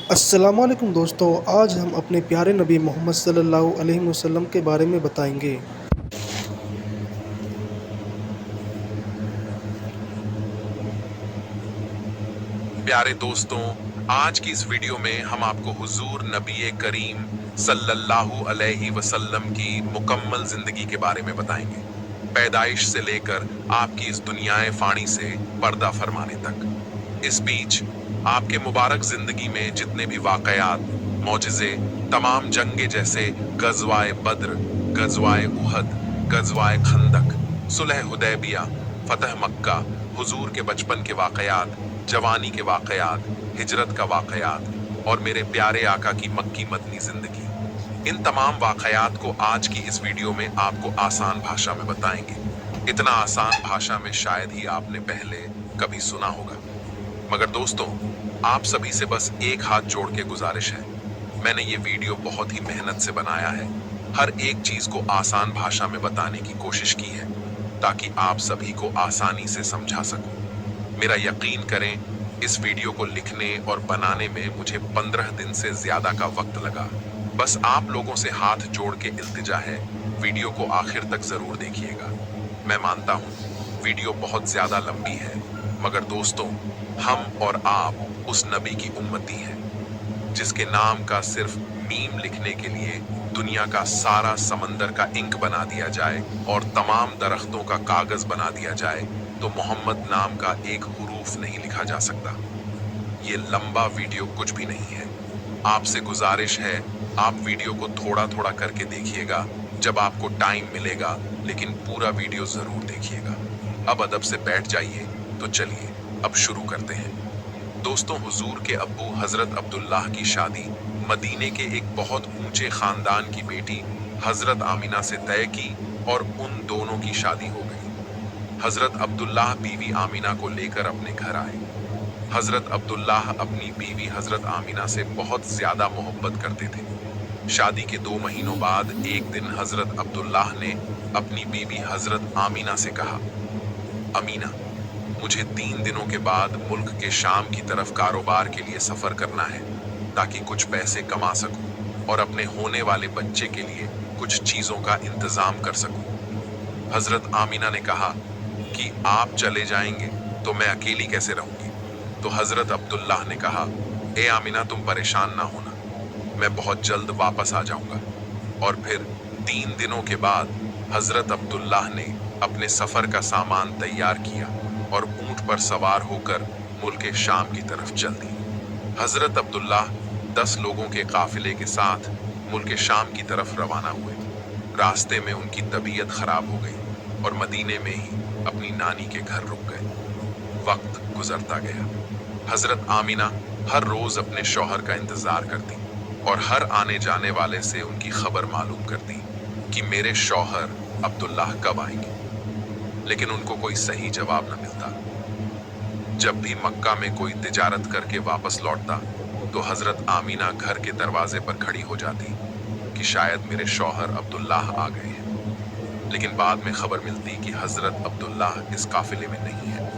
السلام علیکم دوستو، آج ہم اپنے پیارے نبی محمد صلی اللہ علیہ وسلم کے بارے میں بتائیں گے۔ پیارے دوستوں، آج کی اس ویڈیو میں ہم آپ کو حضور نبی کریم صلی اللہ علیہ وسلم کی مکمل زندگی کے بارے میں بتائیں گے، پیدائش سے لے کر آپ کی اس دنیا فانی سے پردہ فرمانے تک۔ اس بیچ آپ کے مبارک زندگی میں جتنے بھی واقعات، معجزے، تمام جنگیں جیسے غزوہ بدر، غزوہ احد، غزوہ خندق، صلح حدیبیہ، فتح مکہ، حضور کے بچپن کے واقعات، جوانی کے واقعات، ہجرت کا واقعات اور میرے پیارے آقا کی مکی مدنی زندگی، ان تمام واقعات کو آج کی اس ویڈیو میں آپ کو آسان بھاشا میں بتائیں گے۔ اتنا آسان بھاشا میں شاید ہی آپ نے پہلے کبھی سنا ہوگا۔ مگر دوستوں، آپ سبھی سے بس ایک ہاتھ جوڑ کے گزارش ہے، میں نے یہ ویڈیو بہت ہی محنت سے بنایا ہے، ہر ایک چیز کو آسان بھاشا میں بتانے کی کوشش کی ہے تاکہ آپ سبھی کو آسانی سے سمجھا سکوں۔ میرا یقین کریں، اس ویڈیو کو لکھنے اور بنانے میں مجھے 15 دن سے زیادہ کا وقت لگا۔ بس آپ لوگوں سے ہاتھ جوڑ کے التجا ہے، ویڈیو کو آخر تک ضرور دیکھیے گا۔ میں مانتا ہوں ویڈیو بہت زیادہ لمبی ہے، مگر دوستوں، ہم اور آپ اس نبی کی امتی ہیں جس کے نام کا صرف میم لکھنے کے لیے دنیا کا سارا سمندر کا انک بنا دیا جائے اور تمام درختوں کا کاغذ بنا دیا جائے تو محمد نام کا ایک حروف نہیں لکھا جا سکتا۔ یہ لمبا ویڈیو کچھ بھی نہیں ہے۔ آپ سے گزارش ہے، آپ ویڈیو کو تھوڑا تھوڑا کر کے دیکھیے گا جب آپ کو ٹائم ملے گا، لیکن پورا ویڈیو ضرور دیکھیے گا۔ اب ادب سے بیٹھ جائیے تو چلیے اب شروع کرتے ہیں۔ دوستوں، حضور کے ابو حضرت عبداللہ کی شادی مدینے کے ایک بہت اونچے خاندان کی بیٹی حضرت آمینہ سے طے کی اور ان دونوں کی شادی ہو گئی۔ حضرت عبداللہ بیوی آمینہ کو لے کر اپنے گھر آئے۔ حضرت عبداللہ اپنی بیوی حضرت آمینہ سے بہت زیادہ محبت کرتے تھے۔ شادی کے 2 مہینوں بعد ایک دن حضرت عبداللہ نے اپنی بیوی حضرت آمینہ سے کہا، امینہ، مجھے 3 دنوں کے بعد ملک کے شام کی طرف کاروبار کے لیے سفر کرنا ہے تاکہ کچھ پیسے کما سکوں اور اپنے ہونے والے بچے کے لیے کچھ چیزوں کا انتظام کر سکوں۔ حضرت آمینہ نے کہا کہ آپ چلے جائیں گے تو میں اکیلی کیسے رہوں گی؟ تو حضرت عبداللہ نے کہا، اے آمینہ، تم پریشان نہ ہونا، میں بہت جلد واپس آ جاؤں گا۔ اور پھر 3 دنوں کے بعد حضرت عبداللہ نے اپنے سفر کا سامان تیار کیا اور اونٹ پر سوار ہو کر ملک شام کی طرف چل دی۔ حضرت عبداللہ 10 لوگوں کے قافلے کے ساتھ ملک شام کی طرف روانہ ہوئے۔ راستے میں ان کی طبیعت خراب ہو گئی اور مدینے میں ہی اپنی نانی کے گھر رک گئے۔ وقت گزرتا گیا۔ حضرت آمینہ ہر روز اپنے شوہر کا انتظار کرتی اور ہر آنے جانے والے سے ان کی خبر معلوم کرتی کہ میرے شوہر عبداللہ کب آئیں گے، لیکن ان کو کوئی صحیح جواب نہ ملتا۔ جب بھی مکہ میں کوئی تجارت کر کے واپس لوٹتا تو حضرت آمینہ گھر کے دروازے پر کھڑی ہو جاتی کہ شاید میرے شوہر عبداللہ آ گئے ہیں، لیکن بعد میں خبر ملتی کہ حضرت عبداللہ اس قافلے میں نہیں ہے۔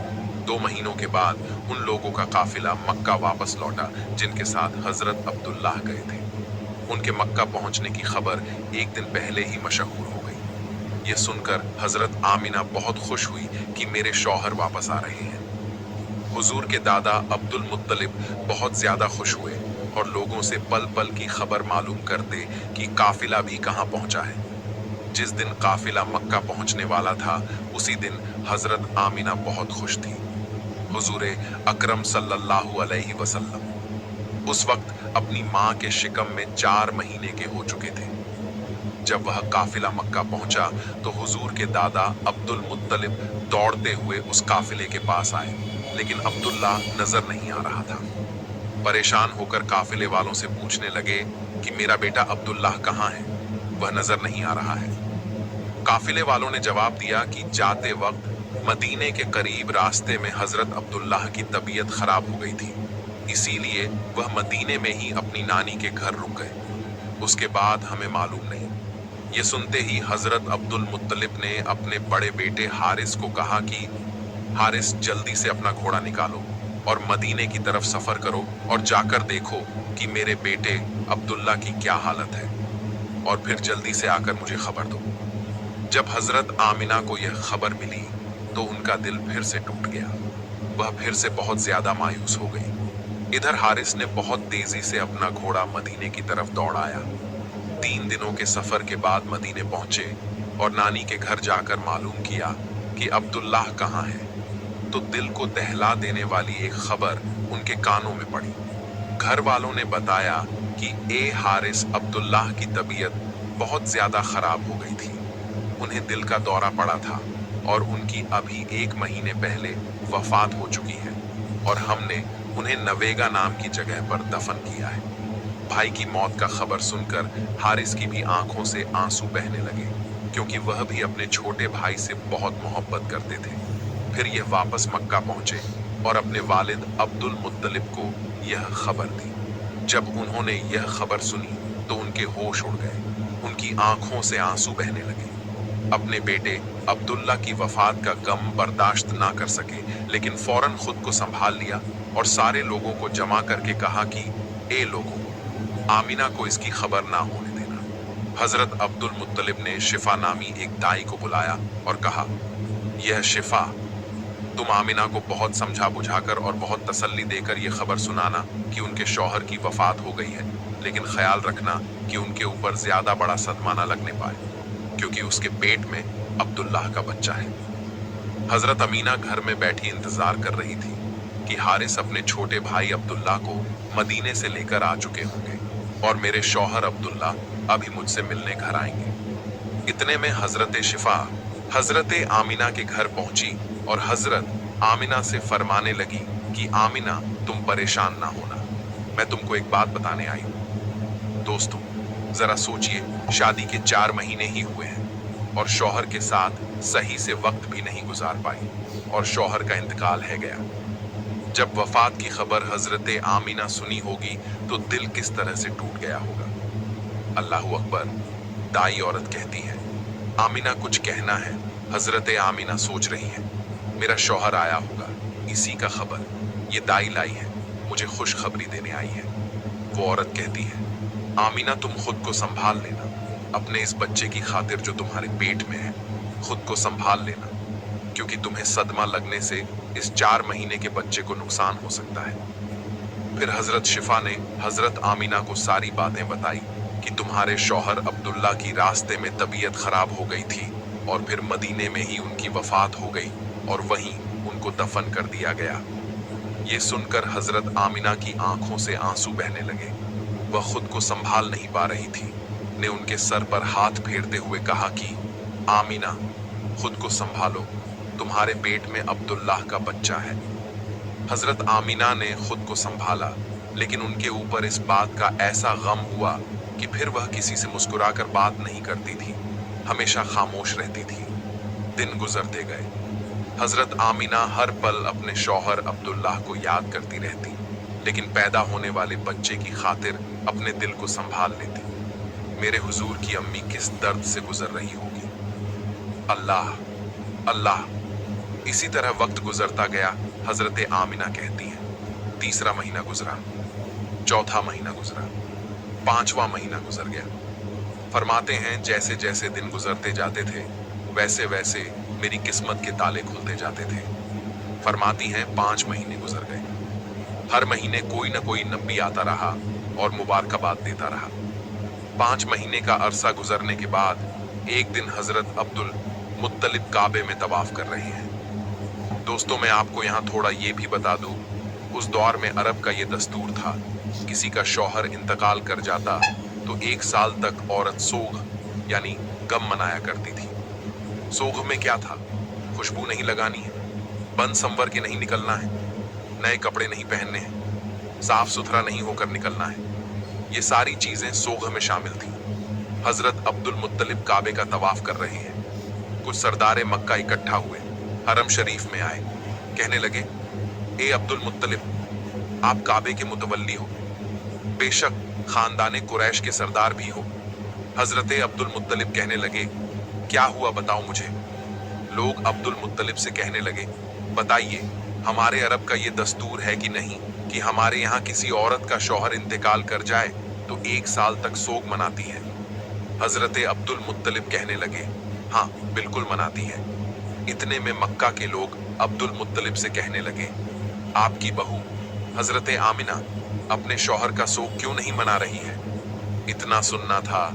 2 مہینوں کے بعد ان لوگوں کا قافلہ مکہ واپس لوٹا جن کے ساتھ حضرت عبداللہ گئے تھے۔ ان کے مکہ پہنچنے کی خبر ایک دن پہلے ہی مشہور ہو گئی۔ یہ سن کر حضرت آمینہ بہت خوش ہوئی کہ میرے شوہر واپس آ رہے ہیں۔ حضور کے دادا عبد المطلب بہت زیادہ خوش ہوئے اور لوگوں سے پل پل کی خبر معلوم کرتے کہ قافلہ بھی کہاں پہنچا ہے۔ جس دن قافلہ مکہ پہنچنے والا تھا اسی دن حضرت آمینہ بہت خوش تھی۔ حضور اکرم صلی اللہ علیہ وسلم اس وقت اپنی ماں کے شکم میں 4 مہینے کے ہو چکے تھے۔ جب وہ قافلہ مکہ پہنچا تو حضور کے دادا عبد المطلب دوڑتے ہوئے اس قافلے کے پاس آئے، لیکن عبداللہ نظر نہیں آ رہا تھا۔ پریشان ہو کر قافلے والوں سے پوچھنے لگے کہ میرا بیٹا عبداللہ کہاں ہے؟ وہ نظر نہیں آ رہا ہے۔ قافلے والوں نے جواب دیا کہ جاتے وقت مدینے کے قریب راستے میں حضرت عبداللہ کی طبیعت خراب ہو گئی تھی، اسی لیے وہ مدینے میں ہی اپنی نانی کے گھر رک گئے، اس کے بعد ہمیں معلوم نہیں۔ یہ سنتے ہی حضرت عبد المطلب نے اپنے بڑے بیٹے حارث کو کہا کہ حارث، جلدی سے اپنا گھوڑا نکالو، और मदीने की तरफ सफर करो और जाकर देखो कि मेरे बेटे अब्दुल्ला की क्या हालत है, और फिर जल्दी से आकर मुझे खबर दो। जब हजरत आमिना को यह खबर मिली तो उनका दिल फिर से टूट गया। वह फिर से बहुत ज्यादा मायूस हो गई। इधर हारिस ने बहुत तेजी से अपना घोड़ा मदीने की तरफ दौड़ाया। 3 दिनों के सफर के बाद मदीने पहुंचे और नानी के घर जाकर मालूम किया कि अब्दुल्लाह कहाँ है, तो दिल को दहला देने वाली एक खबर उनके कानों में पड़ी। घर वालों ने बताया कि ए हारिस अब्दुल्लाह की तबीयत बहुत ज्यादा खराब हो गई थी। उन्हें दिल का दौरा पड़ा था और उनकी अभी 1 महीने पहले वफात हो चुकी है, और हमने उन्हें नवेगा नाम की जगह पर दफन किया है। भाई की मौत का खबर सुनकर हारिस की भी आंखों से आंसू बहने लगे, क्योंकि वह भी अपने छोटे भाई से बहुत मोहब्बत करते थे। फिर यह वापस मक्का पहुंचे और अपने वालिद अब्दुल मुत्तलिब को यह खबर दी। जब उन्होंने यह खबर सुनी तो उनके होश उड़ गए, उनकी आंखों से आंसू बहने लगे। अपने बेटे अब्दुल्ला की वफात का गम बर्दाश्त ना कर सके, लेकिन फौरन खुद को संभाल लिया और सारे लोगों को जमा करके कहा कि ए लोगों, आमिना को इसकी खबर ना होने देना। हजरत अब्दुल मुत्तलिब ने शिफा नामी एक दाई को बुलाया और कहा, यह शिफा, तुम आमिना को बहुत समझा बुझाकर और बहुत तसल्ली देकर यह खबर सुनाना कि उनके शौहर की वफात हो गई है, लेकिन ख्याल रखना कि उनके ऊपर ज्यादा बड़ा सदमा न लगने पाए, क्योंकि उसके पेट में अब्दुल्लाह का बच्चा है। हजरत अमीना घर में बैठी इंतजार कर रही थी कि हारिस अपने छोटे भाई अब्दुल्ला को मदीने से लेकर आ चुके होंगे और मेरे शौहर अब्दुल्ला अभी मुझसे मिलने घर आएंगे। इतने में हजरत शिफा हजरत आमिना के घर पहुंची और हजरत आमिना से फरमाने लगी कि आमिना, तुम परेशान ना होना, मैं तुमको एक बात बताने आई हूं। दोस्तों, जरा सोचिए, शादी के 4 महीने ही हुए हैं और शौहर के साथ सही से वक्त भी नहीं गुजार पाई और शौहर का इंतकाल है गया। जब वफात की खबर हजरत आमिना सुनी होगी तो दिल किस तरह से टूट गया होगा। अल्लाह अकबर। दाई औरत कहती है, आमिना कुछ कहना है। हजरत आमिना सोच रही है, मेरा शौहर आया होगा, इसी का खबर ये दाई लाई है, मुझे खुशखबरी देने आई है। वो औरत कहती है, आमिना तुम खुद को संभाल लेना, अपने इस बच्चे की खातिर जो तुम्हारे पेट में है, खुद को संभाल लेना, क्योंकि तुम्हें सदमा लगने से इस 4 महीने के बच्चे को नुकसान हो सकता है। फिर हजरत शिफा ने हजरत आमिना को सारी बातें बताई कि तुम्हारे शौहर अब्दुल्ला की रास्ते में तबीयत खराब हो गई थी और फिर मदीने में ही उनकी वफात हो गई और वहीं उनको दफन कर दिया गया। ये सुनकर हजरत आमिना की आंखों से आंसू बहने लगे। वह खुद को संभाल नहीं पा रही थी, ने उनके सर पर हाथ फेरते हुए कहा कि आमिना, खुद को संभालो, तुम्हारे पेट में अब्दुल्लाह का बच्चा है। हजरत आमिना ने खुद को संभाला, लेकिन उनके ऊपर इस बात का ऐसा गम हुआ कि फिर वह किसी से मुस्कुराकर बात नहीं करती थी, हमेशा खामोश रहती थी। दिन गुजरते गए। हजरत आमिना हर पल अपने शौहर अब्दुल्लाह को याद करती रहती, लेकिन पैदा होने वाले बच्चे की खातिर अपने दिल को संभाल लेती। मेरे हुजूर की अम्मी किस दर्द से गुजर रही होगी। अल्लाह अल्लाह। इसी तरह वक्त गुजरता गया। हजरत आमिना कहती हैं, 3रा महीना गुजरा, 4था महीना गुजरा, 5वां महीना गुजर गया। फरमाते हैं, जैसे जैसे दिन गुजरते जाते थे वैसे वैसे मेरी किस्मत के ताले खुलते जाते थे। फरमाती हैं, 5 महीने गुजर गए। हर महीने कोई न कोई नबी आता रहा और मुबारकबाद देता रहा। 5 महीने का अरसा गुजरने के बाद एक दिन हजरत अब्दुल मुत्तलिब काबे में तवाफ कर रहे हैं। दोस्तों, मैं आपको यहाँ थोड़ा ये भी बता दूं, उस दौर में अरब का ये दस्तूर था, किसी का शौहर इंतकाल कर जाता तो 1 साल तक औरत सोग यानी गम मनाया करती थी। सोग में क्या था? खुशबू नहीं लगानी है, बन संवर के नहीं निकलना है, नए कपड़े नहीं पहनने हैं, साफ सुथरा नहीं होकर निकलना है। ये सारी चीजें सोग में शामिल थी। हजरत अब्दुल मुत्तलिब काबे का तवाफ कर रहे हैं। कुछ सरदारे मक्का इकट्ठा हुए, हरम शरीफ में आए, कहने लगे, ए अब्दुल मुत्तलिब, आप काबे के मुतवल्ली हो, बेशक खानदाने कुरैश के सरदार भी हो। हजरत अब्दुल मुत्तलिब कहने लगे, क्या हुआ बताओ मुझे। लोग अब्दुल मुत्तलिब से कहने लगे, बताइए, हमारे अरब का ये दस्तूर है कि नहीं कि हमारे यहाँ किसी औरत का शौहर इंतकाल कर जाए तो 1 साल तक सोग मनाती है। हजरत अब्दुल मुत्तलिब कहने लगे, हाँ बिल्कुल मनाती है। इतने में मक्का के लोग अब्दुल मुत्तलिब से कहने लगे, आपकी बहू हजरत आमिना अपने शौहर का सोग क्यों नहीं मना रही है? इतना सुनना था,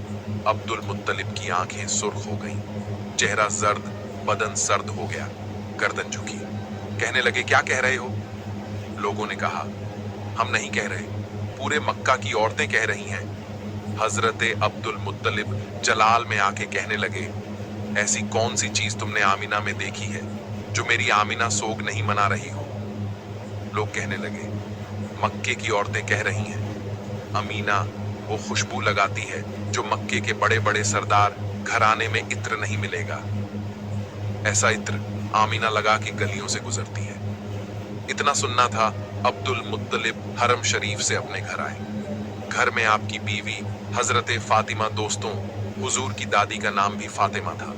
अब्दुल मुत्तलिब की आंखें सुर्ख हो गईं, चेहरा जर्द, बदन सर्द हो गया, गर्दन झुकी। कहने लगे, क्या कह रहे हो? लोगों ने कहा, हम नहीं कह रहे, पूरे मक्का की औरतें कह रही हैं। हजरत अब्दुल मुत्तलिब जलाल में आके कहने लगे, ऐसी कौन सी चीज तुमने आमिना में देखी है जो मेरी आमिना सोग नहीं मना रही हो? लोग कहने लगे, मक्के की औरतें कह रही हैं, अमीना वो खुशबू लगाती है जो मक्के के बड़े बड़े सरदार घराने में इत्र नहीं मिलेगा। ऐसा इत्र आमिना लगा के गलियों से गुजरती है। इतना सुनना था, अब्दुल मुत्तलिब हरम शरीफ से अपने घर आए। घर में आपकी बीवी हजरत फातिमा, दोस्तों हुजूर की दादी का नाम भी फातिमा था।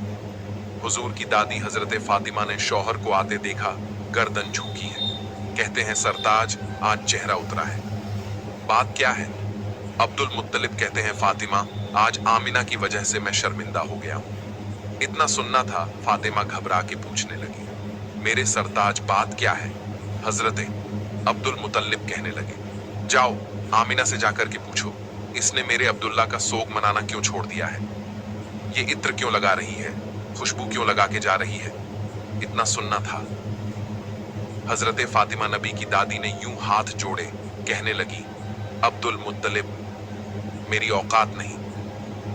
हुजूर की दादी हजरत फातिमा ने शौहर को आते देखा, गर्दन झुकी है। कहते हैं, सरताज आज चेहरा उतरा है। बात क्या है? अब्दुल मुत्तलिब कहते हैं, फातिमा आज आमिना की वजह से मैं शर्मिंदा हो गया हूँ। इतना सुनना था, फातिमा घबरा के पूछने लगी, मेरे सरताज बात क्या है? हजरत अब्दुल मुत्तलिब कहने लगे, जाओ आमिना से जाकर के पूछो, इसने मेरे अब्दुल्ला का सोग मनाना क्यों छोड़ दिया है? ये इत्र क्यों लगा रही है? खुशबू क्यों लगा के जा रही है? इतना सुनना था। हजरत फातिमा नबी की दादी ने यूं हाथ जोड़े कहने लगी, अब्दुल मुत्तलिब मेरी औकात नहीं,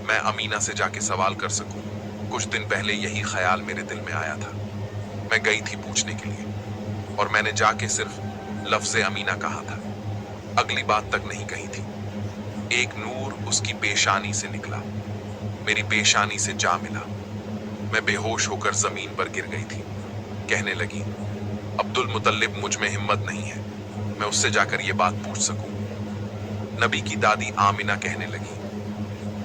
मैं अमीना से जाके सवाल कर सकूं। कुछ दिन पहले यही ख्याल मेरे दिल में आया था। मैं गई थी पूछने के लिए और मैंने जाके सिर्फ लफ्ज़े अमीना कहा था, अगली बात तक नहीं कही थी। एक नूर उसकी पेशानी से निकला, मेरी पेशानी से जा मिला। मैं बेहोश होकर जमीन पर गिर गई थी। कहने लगी, अब्दुल मुत्तलिब मुझ में हिम्मत नहीं है मैं उससे जाकर ये बात पूछ सकूं। नबी की दादी आमिना कहने लगी,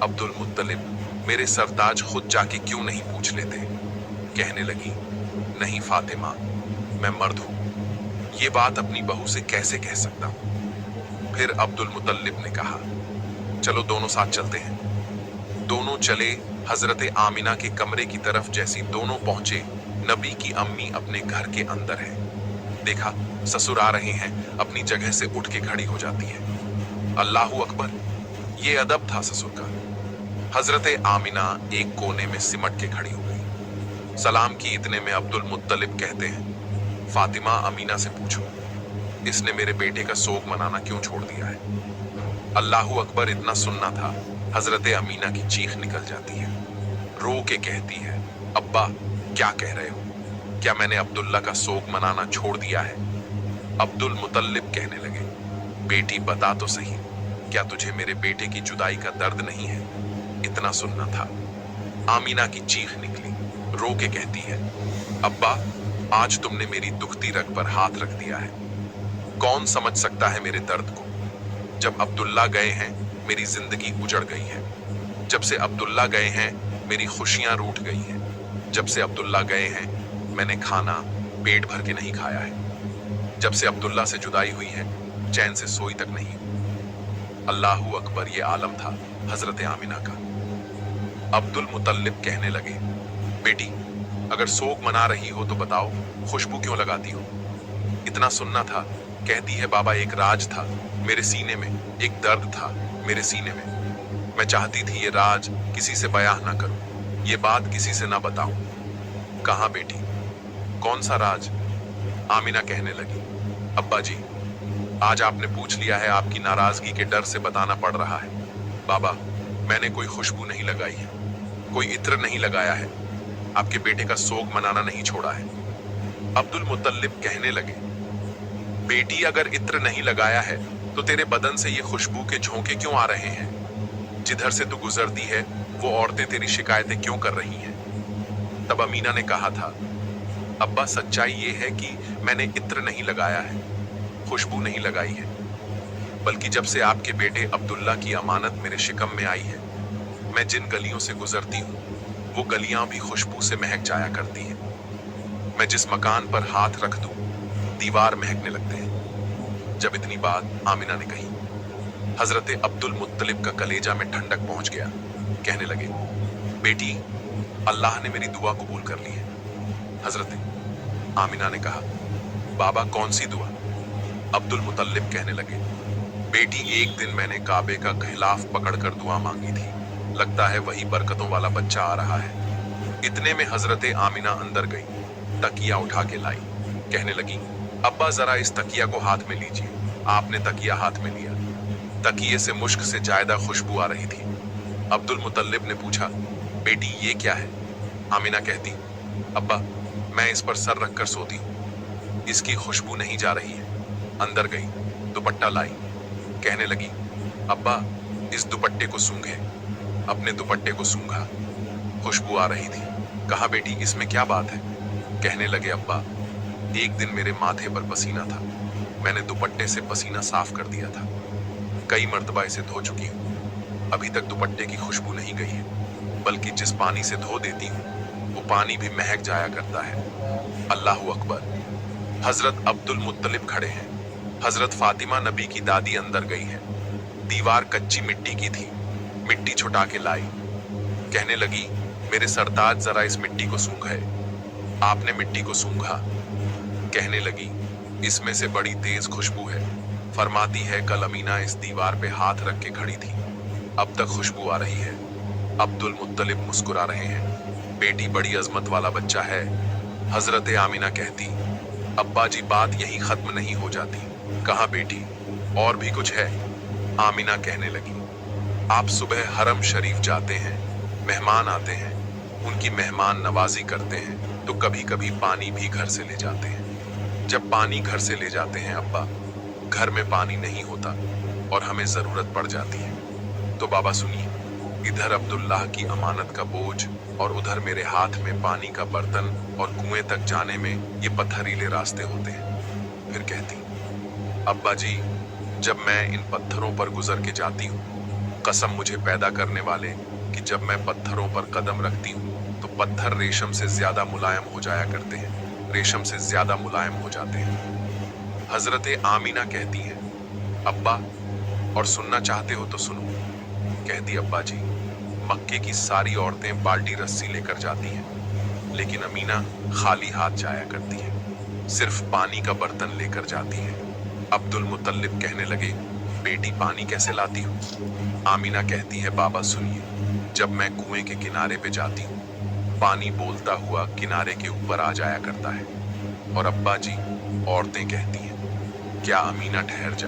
अब्दुल मुत्तलिब मेरे सरताज खुद जाके क्यों नहीं पूछ लेते? कहने लगी, नहीं फातिमा, मैं मर्द हूं, ये बात अपनी बहू से कैसे कह सकता हूं? फिर अब्दुल मुत्तलिब ने कहा, चलो दोनों साथ चलते हैं। दोनों चले हजरत आमिना के कमरे की तरफ। जैसी दोनों पहुंचे, नबी की अम्मी अपने घर के अंदर है। देखा ससुर आ रहे हैं, अपनी जगह से उठ के खड़ी हो जाती है। अल्लाहू अकबर, ये अदब था ससुर का। हजरत आमिना एक कोने में सिमट के खड़ी हो गई। सलाम की। इतने में अब्दुल मुत्तलिब कहते हैं, फातिमा अमीना से पूछो, इसने मेरे बेटे का सोग मनाना क्यों छोड़ दिया है? अल्लाहू अकबर। इतना सुनना था, हजरत अमीना की चीख निकल जाती है। रो के कहती है, अब्बा क्या कह रहे हो? क्या मैंने अब्दुल्ला का सोग मनाना छोड़ दिया है? अब्दुल मुत्तलिब कहने लगे, बेटी बता तो सही, क्या तुझे मेरे बेटे की जुदाई का दर्द नहीं है? इतना सुनना था, आमीना की चीख निकली। रो के कहती है, अब्बा आज तुमने मेरी दुखती रग पर हाथ रख दिया है। कौन समझ सकता है मेरे दर्द को? जब अब्दुल्ला गए हैं मेरी जिंदगी उजड़ गई है। जब से अब्दुल्ला गए हैं मेरी खुशियां रूठ गई हैं। जब से अब्दुल्ला गए हैं मैंने खाना पेट भर के नहीं खाया है। जब से अब्दुल्ला से जुदाई हुई है चैन से सोई तक नहीं। अल्लाहू अकबर। ये आलम था हजरत आमिना का। अब्दुल मुत्तलिब कहने लगे, बेटी अगर सोग मना रही हो तो बताओ, खुशबू क्यों लगाती हो? इतना सुनना था, कहती है, बाबा एक राज था मेरे सीने में, एक दर्द था मेरे सीने में। मैं चाहती थी ये राज किसी से बयां ना करूं, ये बात किसी से ना बताऊं। कहाँ बेटी, कौन सा राज? आमिना कहने लगी, अब्बा जी आज आपने पूछ लिया है, आपकी नाराजगी के डर से बताना पड़ रहा है। बाबा मैंने कोई खुशबू नहीं लगाई है, कोई इत्र नहीं लगाया है, आपके बेटे का सोग मनाना नहीं छोड़ा है। अब्दुल मुत्तलिब कहने लगे, बेटी अगर इत्र नहीं लगाया है तो तेरे बदन से ये खुशबू के झोंके क्यों आ रहे हैं? जिधर से तू गुजरती है वो औरतें तेरी शिकायतें क्यों कर रही हैं? तब अमीना ने कहा था, अब्बा सच्चाई ये है कि मैंने इत्र नहीं लगाया है, खुशबू नहीं लगाई है, बल्कि जब से आपके बेटे अब्दुल्ला की अमानत मेरे शिकम में आई है, मैं जिन गलियों से गुजरती हूँ वो गलियां भी खुशबू से महक जाया करती हैं। मैं जिस मकान पर हाथ रख दूं दीवार महकने लगते हैं। जब इतनी बात आमिना ने कही, हजरत अब्दुल मुत्तलिब का कलेजा में ठंडक पहुंच गया। कहने लगे, बेटी, अल्लाह ने मेरी दुआ कबूल कर ली है। हजरत आमिना ने कहा, बाबा कौन सी दुआ? अब्दुल मुत्तलिब कहने लगे, बेटी, एक दिन मैंने काबे का गिलाफ पकड़कर दुआ मांगी थी, लगता है वही बरकतों वाला बच्चा आ रहा है। इतने में हजरत आमिना अंदर गई, तकिया उठा के लाई। कहने लगी, अब्बा जरा इस तकिया को हाथ में लीजिए। आपने तकिया हाथ में लिया। तकिए से मुश्क से जायदा खुशबू आ रही थी। अब्दुल मुत्तलिब ने पूछा, बेटी ये क्या है? आमिना कहती, अब्बा मैं इस पर सर रखकर सोती हूँ, इसकी खुशबू नहीं जा रही है। अंदर गई, दुपट्टा लाई। कहने लगी, अब्बा इस दुपट्टे को सूंघे। अपने दुपट्टे को सूंघा, खुशबू आ रही थी। कहा, बेटी इसमें क्या बात है? कहने लगे, अब्बा एक दिन मेरे माथे पर पसीना था, मैंने दुपट्टे से पसीना साफ कर दिया था। कई मर्तबा इसे धो चुकी हूँ, अभी तक दुपट्टे की खुशबू नहीं गई है, बल्कि जिस पानी से धो देती हूँ वो पानी भी महक जाया करता है। अल्लाहू अकबर। हजरत अब्दुल मुत्तलिब खड़े हैं। हजरत फातिमा नबी की दादी अंदर गई है। दीवार कच्ची मिट्टी की थी, मिट्टी छुटा के लाई। कहने लगी, मेरे सरताज जरा इस मिट्टी को सूंघे। आपने मिट्टी को सूंघा। कहने लगी, इसमें से बड़ी तेज खुशबू है। फरमाती है, कल अमीना इस दीवार पे हाथ रख के खड़ी थी, अब तक खुशबू आ रही है। अब्दुल मुत्तलिब मुस्कुरा रहे हैं। बेटी बड़ी अजमत वाला बच्चा है। हजरत आमिना कहती, अब्बा जी बात यही खत्म नहीं हो जाती। कहा, बेटी और भी कुछ है? आमिना कहने लगी, आप सुबह हरम शरीफ जाते हैं, मेहमान आते हैं, उनकी मेहमान नवाजी करते हैं, तो कभी कभी पानी भी घर से ले जाते हैं। जब पानी घर से ले जाते हैं अब्बा, घर में पानी नहीं होता और हमें जरूरत पड़ जाती है, तो बाबा सुनिए, इधर अब्दुल्लाह की अमानत का बोझ और उधर मेरे हाथ में पानी का बर्तन और कुएं तक जाने में ये पत्थरीले रास्ते होते हैं। फिर कहती, अब्बा जी जब मैं इन पत्थरों पर गुजर के जाती हूँ, कसम मुझे पैदा करने वाले कि जब मैं पत्थरों पर कदम रखती हूँ तो पत्थर रेशम से ज्यादा मुलायम हो जाया करते हैं, रेशम से ज्यादा मुलायम हो जाते हैं। हजरत आमिना कहती है, अब्बा और सुनना चाहते हो तो सुनो। कहती, अब्बा जी मक्के की सारी औरतें बाल्टी रस्सी लेकर जाती हैं, लेकिन अमीना खाली हाथ जाया करती है, सिर्फ पानी का बर्तन लेकर जाती है। अब्दुल मुत्तलिब कहने लगे, बेटी पानी कैसे लाती हो? आमिना कहती है, बाबा सुनिए, जब मैं कुएं के किनारे पे जाती हूँ, पानी बोलता हुआ किनारे के ऊपर आ जाया करता है। और अब्बा जी औरतें कहती हैं, क्या अमीना ठहर जा,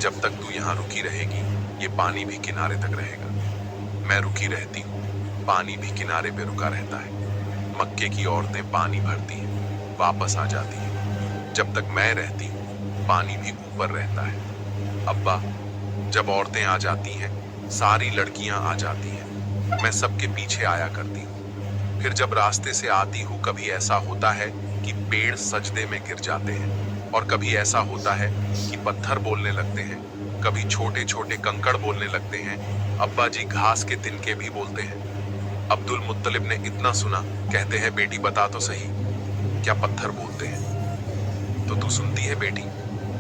जब तक तू यहाँ रुकी रहेगी ये पानी भी किनारे तक रहेगा। मैं रुकी रहती हूँ, पानी भी किनारे पे रुका रहता है। मक्के की औरतें पानी भरती हैं, वापस आ जाती हैं, जब तक मैं रहती हूँ पानी भी ऊपर रहता है। अब्बा जब औरतें आ जाती हैं, सारी लड़कियां आ जाती हैं, मैं सबके पीछे आया करती हूँ। फिर जब रास्ते से आती हूँ, कभी ऐसा होता है कि पेड़ सजदे में गिर जाते हैं और कभी ऐसा होता है कि पत्थर बोलने लगते हैं, कभी छोटे छोटे कंकड़ बोलने लगते हैं। अब्बा जी घास के तिनके भी बोलते हैं। अब्दुल मुत्तलिब ने इतना सुना, कहते हैं, बेटी बता तो सही, क्या पत्थर बोलते हैं? तो तू सुनती है बेटी,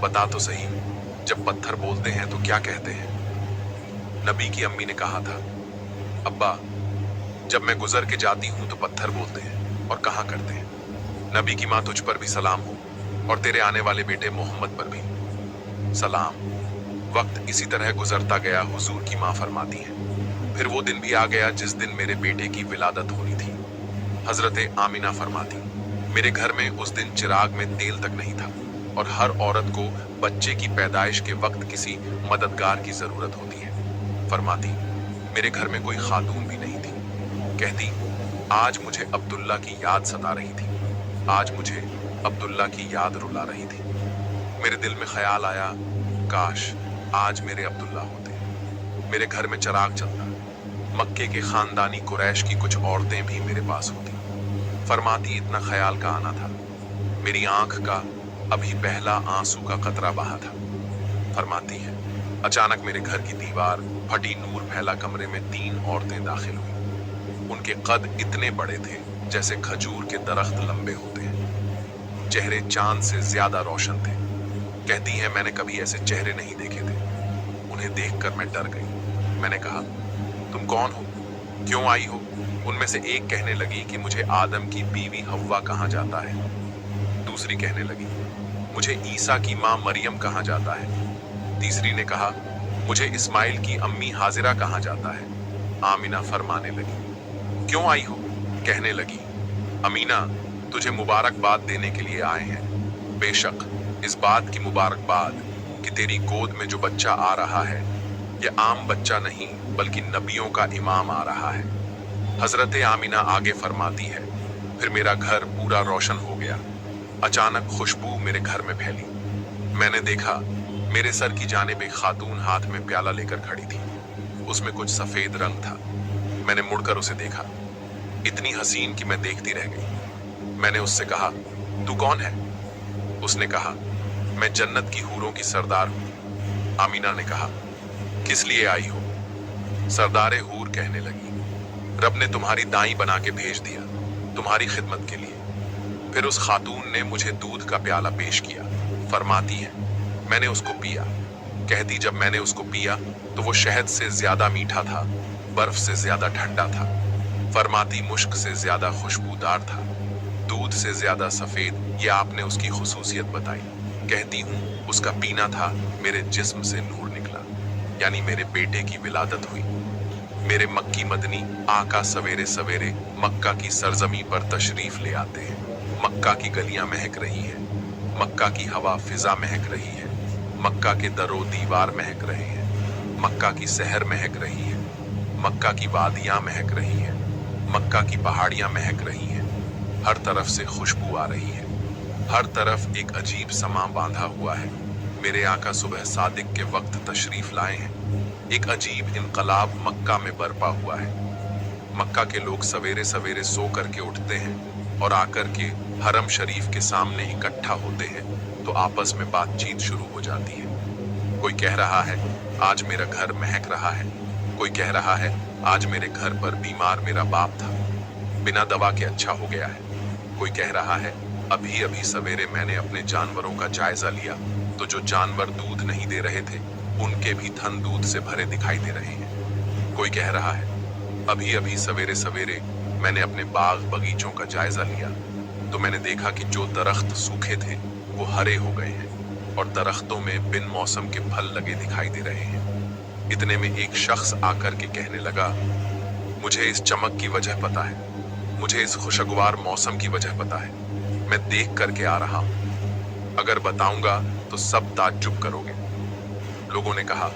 बता तो सही, जब पत्थर बोलते हैं तो क्या कहते हैं? नबी की अम्मी ने कहा था, अब्बा जब मैं गुजर के जाती हूँ तो पत्थर बोलते हैं और कहा करते हैं, नबी की माँ तुझ पर भी सलाम हो और तेरे आने वाले बेटे मोहम्मद पर भी सलाम। वक्त इसी तरह गुजरता गया। हुजूर की माँ फरमाती है, फिर वो दिन भी आ गया जिस दिन मेरे बेटे की विलादत होनी थी। हजरत आमिना फरमाती, मेरे घर में उस दिन चिराग में तेल तक नहीं था और हर औरत को बच्चे की पैदाइश के वक्त किसी मददगार की जरूरत होती है। फरमाती, मेरे घर में कोई खातून भी नहीं थी। कहती, आज मुझे अब्दुल्ला की याद सता रही थी, आज मुझे अब्दुल्ला की याद रुला रही थी। मेरे दिल में ख्याल आया, काश आज मेरे अब्दुल्ला होते, मेरे घर में चिराग चलता, मक्के के खानदानी कुरैश की कुछ औरतें भी मेरे पास होती। फरमाती, इतना ख्याल का आना था, मेरी आंख का अभी पहला आंसू का कतरा बहा था। फरमाती है, अचानक मेरे घर की दीवार फटी, नूर फैला, कमरे में 3 औरतें दाखिल हुई। उनके कद इतने बड़े थे जैसे खजूर के दरख्त लंबे होते हैं। चेहरे चांद से ज्यादा रोशन थे। कहती हैं मैंने कभी ऐसे चेहरे नहीं देखे थे। उन्हें देखकर मैं डर गई। मैंने कहा, तुम कौन हो, क्यों आई हो? उनमें से एक कहने लगी कि मुझे आदम की बीवी हव्वा कहा जाता है। दूसरी कहने लगी, मुझे ईसा की माँ मरियम कहा जाता है। तीसरी ने कहा, मुझे इस्माइल की अम्मी हाजिरा कहा जाता है। आमिना फरमाने लगी, क्यों आई हो? कहने लगी, अमीना, तुझे मुबारकबाद देने के लिए आए हैं। बेशक इस बात की मुबारकबाद कि तेरी गोद में जो बच्चा आ रहा है यह आम बच्चा नहीं बल्कि नबियों का इमाम आ रहा है। हजरत आमिना आगे फरमाती है, फिर मेरा घर पूरा रोशन हो गया। अचानक खुशबू मेरे घर में फैली। मैंने देखा मेरे सर की जानिब एक खातून हाथ में प्याला लेकर खड़ी थी। उसमें कुछ सफेद रंग था। मैंने मुड़कर उसे देखा, इतनी हसीन कि मैं देखती रह गई। मैंने उससे कहा, तू कौन है? उसने कहा, मैं जन्नत की हूरों की सरदार हूं। आमीना ने कहा, किस लिए आई हो? सरदारे हूर कहने लगी, रब ने तुम्हारी दाई बना के भेज दिया तुम्हारी खिदमत के लिए। फिर उस खातून ने मुझे दूध का प्याला पेश किया। फरमाती है, मैंने उसको पिया। कहती, जब मैंने उसको पिया तो वो शहद से ज्यादा मीठा था, बर्फ से ज्यादा ठंडा था। फरमाती, मुश्क से ज्यादा खुशबूदार था, दूध से ज्यादा सफेद। ये आपने उसकी खुसूसियत बताई। कहती हूँ, उसका पीना था, मेरे जिस्म से नूर निकला, यानी मेरे बेटे की विलादत हुई। मेरे मक्की मदनी आका सवेरे सवेरे मक्का की सरजमी पर तशरीफ ले आते हैं। मक्का की गलियां महक रही हैं, मक्का की हवा फिजा महक रही है, मक्का के दरो दीवार महक रहे हैं, मक्का की शहर महक रही है, मक्का की वादियां महक रही हैं, मक्का की पहाड़ियां महक रही हैं। हर तरफ से खुशबू आ रही है, हर तरफ एक अजीब समा बांधा हुआ है। मेरे आका सुबह सादिक के वक्त तशरीफ लाए हैं। एक अजीब इनकलाब मक्का में बरपा हुआ है। मक्का के लोग सवेरे सवेरे सो करके उठते हैं और आकर के हरम शरीफ के सामने इकट्ठा होते हैं तो आपस में बातचीत शुरू हो जाती है। कोई कह रहा है, आज मेरा घर महक रहा है। कोई कह रहा है, आज मेरे घर पर बीमार मेरा बाप था, बिना दवा के अच्छा हो गया है। कोई कह रहा है, अभी अभी सवेरे मैंने अपने जानवरों का जायजा लिया तो जो जानवर दूध नहीं दे रहे थे उनके भी थन दूध से भरे दिखाई दे रहे हैं। कोई कह रहा है, अभी अभी सवेरे सवेरे मैंने अपने बाग बगीचों का जायजा लिया तो मैंने देखा कि जो दरख्त सूखे थे वो हरे हो गए हैं और दरख्तों में बिन मौसम के फल लगे दिखाई दे रहे हैं। इतने में एक शख्स आकर के कहने लगा, मुझे इस चमक की वजह पता है, मुझे इस खुशगवार मौसम की वजह पता है, मैं देख करके आ रहा हूं। अगर बताऊंगा तो सब ताज्जुब करोगे। लोगों ने कहा,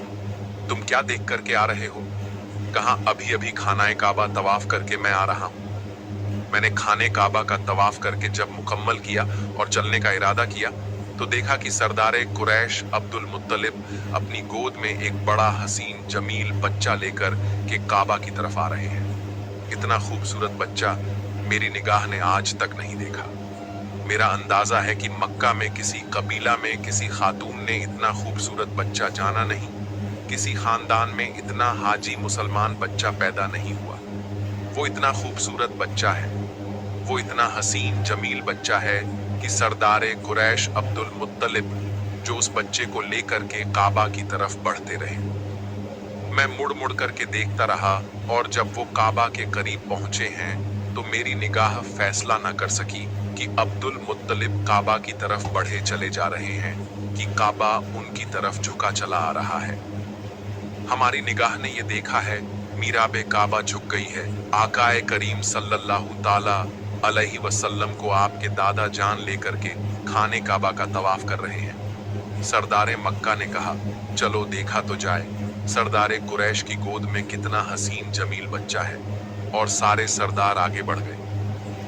तुम क्या देख करके आ रहे हो? कहा, अभी अभी खानाए काबा तवाफ करके मैं आ रहा हूं। मैंने खाने काबा का तवाफ करके जब मुकम्मल किया और चलने का इरादा किया तो देखा कि सरदारे कुरैश अब्दुल मुत्तलिब अपनी गोद में एक बड़ा हसीन जमील बच्चा लेकर के काबा की तरफ आ रहे हैं। इतना खूबसूरत बच्चा मेरी निगाह ने आज तक नहीं देखा। मेरा अंदाजा है कि मक्का में किसी कबीला में किसी खातून ने इतना खूबसूरत बच्चा जाना नहीं, किसी खानदान में इतना हाजी मुसलमान बच्चा पैदा नहीं हुआ। वो इतना खूबसूरत बच्चा है, वो इतना हसीन जमील बच्चा है कि सरदारे कुरैश अब्दुल मुत्तलिब जो उस बच्चे को लेकर के काबा की तरफ बढ़ते रहे। मैं मुड़ मुड़ करके देखता रहा और जब वो काबा के करीब पहुंचे हैं तो मेरी निगाह फैसला न कर सकी कि अब्दुल मुत्तलिब काबा की तरफ बढ़े चले जा रहे हैं कि काबा उनकी तरफ झुका चला आ रहा है। हमारी निगाह ने ये देखा है मीराबे काबा झुक गई है। आकाए करीम सल्लल्लाहु ताला अलैहि वसल्लम को आपके दादा जान लेकर के खाने काबा का तवाफ कर रहे हैं। सरदारे मक्का ने कहा, चलो देखा तो जाए सरदारे कुरैश की गोद में कितना हसीन जमील बच्चा है। और सारे सरदार आगे बढ़ गए।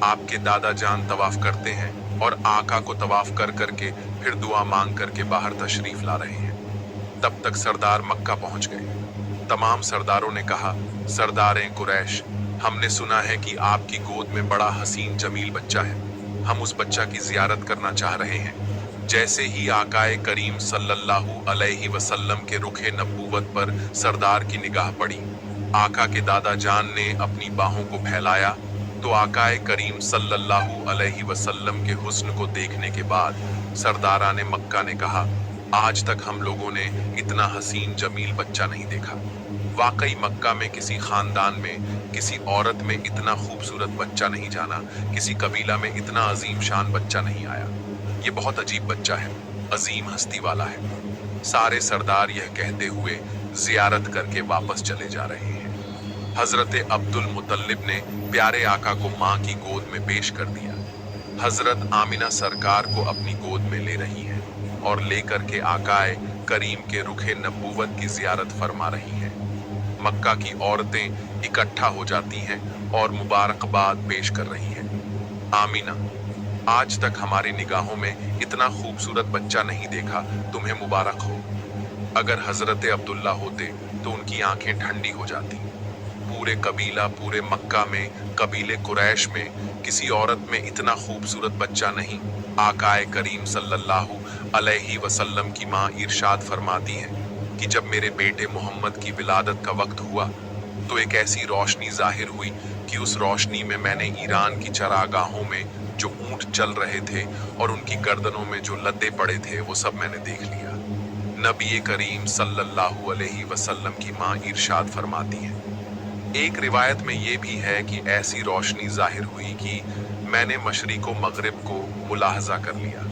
आपके दादा जान तवाफ करते हैं और आका को तवाफ कर करके फिर दुआ मांग करके बाहर तशरीफ ला रहे हैं। तब तक सरदार मक्का पहुंच गए। तमाम सरदारों ने कहा, सरदारें कुरैश, हमने सुना है कि आपकी गोद में बड़ा हसीन जमील बच्चा है, हम उस बच्चा की जियारत करना चाह रहे हैं। जैसे ही आकाए करीम सल्लल्लाहु अलैहि वसल्लम के रुखे नबूवत पर सरदार की निगाह पड़ी, आका के दादा जान ने अपनी बाहों को फैलाया तो आकाए करीम सल्लल्लाहु अलैहि वसल्लम के हुस्न को देखने के बाद सरदाराने मक्का ने कहा, आज तक हम लोगों ने इतना हसीन जमील बच्चा नहीं देखा। वाकई मक्का में किसी खानदान में किसी औरत में इतना खूबसूरत बच्चा नहीं जाना, किसी कबीला में इतना अजीम शान बच्चा नहीं आया। ये बहुत अजीब बच्चा है, अजीम हस्ती वाला है। सारे सरदार यह कहते हुए जियारत करके वापस चले जा रहे हैं। हजरत अब्दुल मुतल्लिब ने प्यारे आका को माँ की गोद में पेश कर दिया। हजरत आमिना सरकार को अपनी गोद में ले रही हैं और लेकर के आकाए करीम के रुखे नबूवत की जियारत फरमा रही हैं। मक्का की औरतें इकट्ठा हो जाती हैं और मुबारकबाद पेश कर रही हैं। आमिना, आज तक हमारी निगाहों में इतना खूबसूरत बच्चा नहीं देखा, तुम्हें मुबारक हो। अगर हजरत अब्दुल्ला होते तो उनकी आंखें ठंडी हो जाती। पूरे कबीला, पूरे मक्का में, कबीले कुरैश में किसी औरत में इतना खूबसूरत बच्चा नहीं। आकाए करीम सल्लल्लाहु अलैहि वसल्लम की माँ इरशाद फरमाती हैं कि जब मेरे बेटे मोहम्मद की विलादत का वक्त हुआ तो एक ऐसी रोशनी जाहिर हुई कि उस रोशनी में मैंने ईरान की चरागाहों में जो ऊंट चल रहे थे और उनकी गर्दनों में जो लद्दे पड़े थे वो सब मैंने देख लिया। नबी करीम सल्लल्लाहु अलैहि वसल्लम की माँ इरशाद फरमाती हैं, एक रिवायत में ये भी है कि ऐसी रोशनी जाहिर हुई कि मैंने मशरिक व मगरिब को मुलाहजा कर लिया।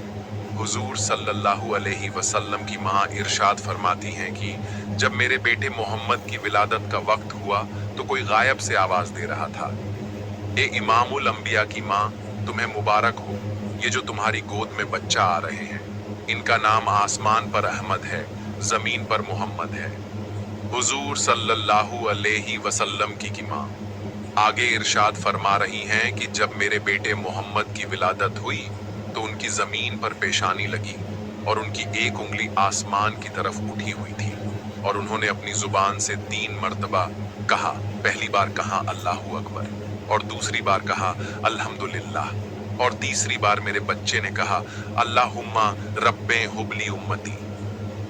हुजूर सल्लल्लाहु अलैहि वसल्लम की माँ इरशाद फरमाती हैं कि जब मेरे बेटे मोहम्मद की विलादत का वक्त हुआ तो कोई गायब से आवाज दे रहा था, ए इमामुल अंबिया की माँ, तुम्हें मुबारक हो, ये जो तुम्हारी गोद में बच्चा आ रहे हैं, इनका नाम आसमान पर अहमद है, जमीन पर मोहम्मद है। हुजूर सल्लल्लाहु अलैहि वसल्लम की माँ आगे इरशाद फरमा रही हैं कि जब मेरे बेटे मोहम्मद की विलादत हुई तो उनकी जमीन पर पेशानी लगी और उनकी एक उंगली आसमान की तरफ उठी हुई थी और उन्होंने अपनी जुबान से 3 मर्तबा कहा। पहली बार कहा अल्लाहु अकबर और दूसरी बार कहा अल्हम्दुलिल्लाह और तीसरी बार मेरे बच्चे ने कहा अल्लाहुम्मा रब्बे हुबली उम्मती।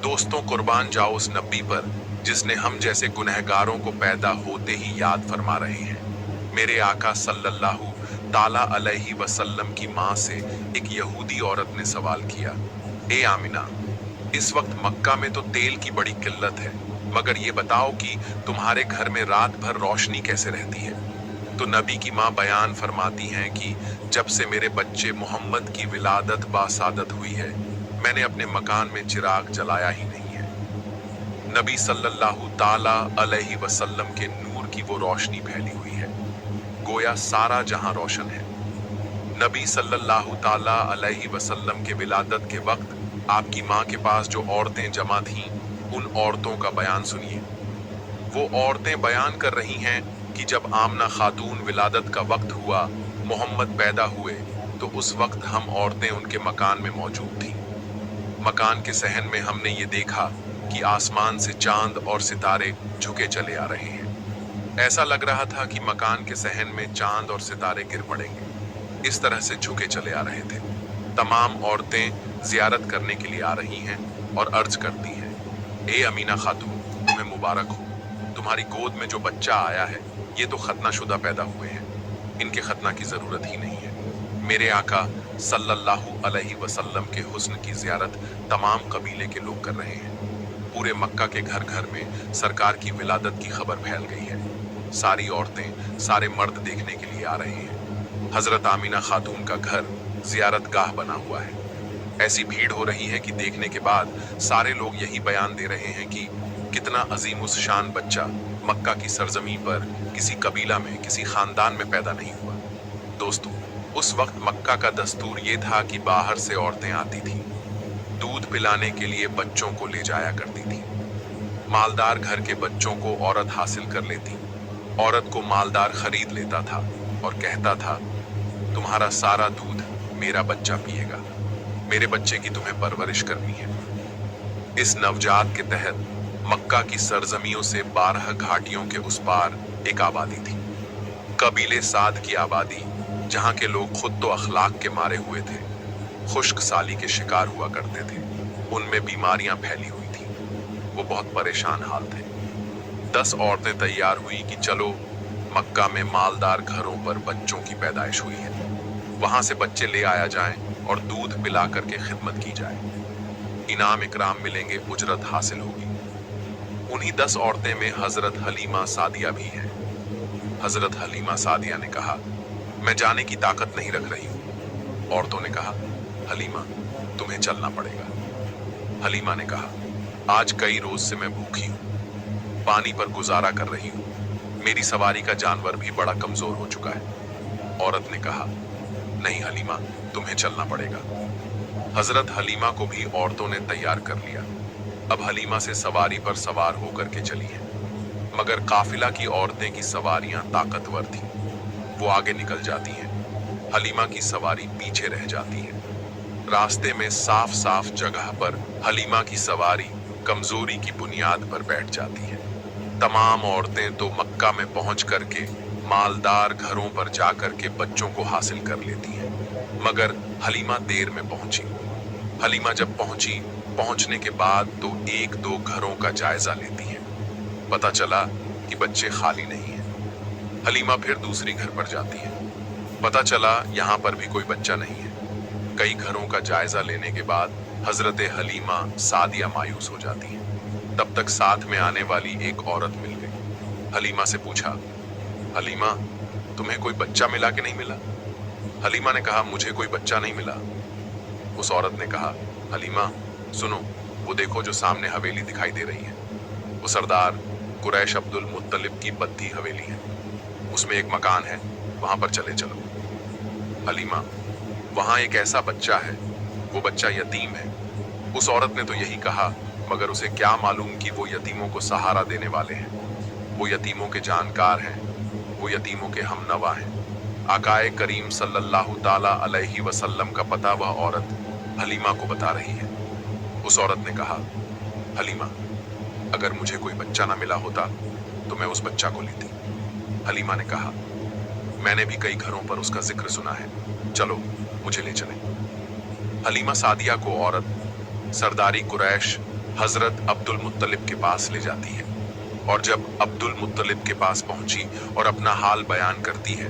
दोस्तों, कुर्बान जाओ उस नबी पर जिसने हम जैसे गुनहगारों को पैदा होते ही याद फरमा रहे हैं। मेरे आका सल्लल्लाहु ताला अलैहि वसल्लम की माँ से एक यहूदी औरत ने सवाल किया, ए आमिना, इस वक्त मक्का में तो तेल की बड़ी किल्लत है, मगर ये बताओ कि तुम्हारे घर में रात भर रोशनी कैसे रहती है? तो नबी की माँ बयान फरमाती हैं कि जब से मेरे बच्चे मोहम्मद की विलादत बासादत हुई है, मैंने अपने मकान में चिराग जलाया ही नहीं है। नबी सल्लल्लाहु ताला अलैहि वसल्लम के नूर की वो रोशनी फैली हुई है, गोया सारा जहां रोशन है। नबी सल्लल्लाहु ताला अलैहि वसल्लम के विलादत के वक्त आपकी माँ के पास जो औरतें जमा थीं, उन औरतों का बयान सुनिए। वो औरतें बयान कर रही हैं कि जब आमना खातून विलादत का वक्त हुआ, मोहम्मद पैदा हुए, तो उस वक्त हम औरतें उनके मकान में मौजूद थीं। मकान के सहन में हमने ये देखा कि आसमान से चांद और सितारे झुके चले आ रहे हैं। ऐसा लग रहा था कि मकान के सहन में चांद और सितारे गिर पड़ेंगे। इस तरह से झुके चले आ रहे थे। तमाम औरतें जियारत करने के लिए आ रही हैं और अर्ज करती हैं, ए अमीना खातून, तुम्हें मुबारक हो, तुम्हारी गोद में जो बच्चा आया है ये तो खतना शुदा पैदा हुए हैं, इनके खतना की जरूरत ही नहीं है। मेरे आका सल्लल्लाहु अलैहि वसल्लम के हुस्न की जियारत तमाम कबीले के लोग कर रहे हैं। पूरे मक्का के घर घर में सरकार की विलादत की खबर फैल गई है। सारी औरतें, सारे मर्द देखने के लिए आ रहे हैं। हजरत आमिना खातून का घर जियारत गाह बना हुआ है। ऐसी भीड़ हो रही है कि देखने के बाद सारे लोग यही बयान दे रहे हैं कि कितना अजीम उस शान बच्चा मक्का की सरजमी पर किसी कबीला में, किसी खानदान में पैदा नहीं हुआ। दोस्तों, उस वक्त मक्का का दस्तूर ये था कि बाहर से औरतें आती थीं, दूध पिलाने के लिए बच्चों को ले जाया करती थी। मालदार घर के बच्चों को औरत हासिल कर लेती, औरत को मालदार खरीद लेता था और कहता था, तुम्हारा सारा दूध मेरा बच्चा पिएगा, मेरे बच्चे की तुम्हें परवरिश करनी है। इस नवजात के तहत मक्का की सरजमियों से 12 घाटियों के उस पार एक आबादी थी, कबीले साद की आबादी, जहां के लोग खुद तो अखलाक के मारे हुए थे, खुश्क साली के शिकार हुआ करते थे। उनमें बीमारियां फैली हुई थी, वो बहुत परेशान हाल थे। 10 औरतें तैयार हुई कि चलो मक्का में मालदार घरों पर बच्चों की पैदाइश हुई है। वहां से बच्चे ले आया जाए और दूध पिला करके खिदमत की जाए। इनाम इकराम मिलेंगे, उजरत हासिल होगी। उन्हीं 10 औरतें में हजरत हलीमा सादिया भी हैं। हजरत हलीमा सादिया ने कहा, मैं जाने की ताकत नहीं रख रही हूं। औरतों ने कहा, हलीमा तुम्हें चलना पड़ेगा। हलीमा ने कहा, आज कई रोज से मैं भूखी हूं, पानी पर गुजारा कर रही हूं, मेरी सवारी का जानवर भी बड़ा कमजोर हो चुका है। औरत ने कहा, नहीं हलीमा तुम्हें चलना पड़ेगा। हजरत हलीमा को भी औरतों ने तैयार कर लिया। अब हलीमा से सवारी पर सवार होकर के चली है, मगर काफिला की औरतें की सवारियां ताकतवर थीं। वो आगे निकल जाती हैं, हलीमा की सवारी पीछे रह जाती है। रास्ते में साफ साफ जगह पर हलीमा की सवारी कमजोरी की बुनियाद पर बैठ जाती है। तमाम औरतें तो मक्का में पहुंच करके मालदार घरों पर जाकर के बच्चों को हासिल कर लेती हैं, मगर हलीमा देर में पहुंची। हलीमा जब पहुंची, पहुंचने के बाद तो एक दो घरों का जायजा लेती हैं। पता चला कि बच्चे खाली नहीं हैं। हलीमा फिर दूसरी घर पर जाती है। पता चला यहाँ पर भी कोई बच्चा नहीं है। कई घरों का जायजा लेने के बाद हजरत हलीमा सादिया मायूस हो जाती है। तब तक साथ में आने वाली एक औरत मिल गई। हलीमा से पूछा, हलीमा तुम्हें कोई बच्चा मिला कि नहीं मिला? हलीमा ने कहा, मुझे कोई बच्चा नहीं मिला। उस औरत ने कहा, हलीमा सुनो, वो देखो जो सामने हवेली दिखाई दे रही है, वो सरदार कुरैश अब्दुल मुत्तलिब की बद्दी हवेली है। उसमें एक मकान है, वहां पर चले चलो। हलीमा, वहां एक ऐसा बच्चा है, वो बच्चा यतीम है। उस औरत ने तो यही कहा, मगर उसे क्या मालूम कि वो यतीमों को सहारा देने वाले हैं, वो यतीमों के जानकार हैं, वो यतीमों के हमनवा हैं। आकाए करीम सल्लल्लाहु ताला अलैहि वसल्लम का पता वह औरत हलीमा को बता रही है। उस औरत ने कहा, हलीमा अगर मुझे कोई बच्चा ना मिला होता तो मैं उस बच्चा को लेती। हलीमा ने कहा, मैंने भी कई घरों पर उसका जिक्र सुना है, चलो मुझे ले चले। हलीमा सादिया को औरत सरदारी कुरैश हजरत अब्दुल मुत्तलिब के पास ले जाती है, और जब अब्दुल मुत्तलिब के पास पहुंची और अपना हाल बयान करती है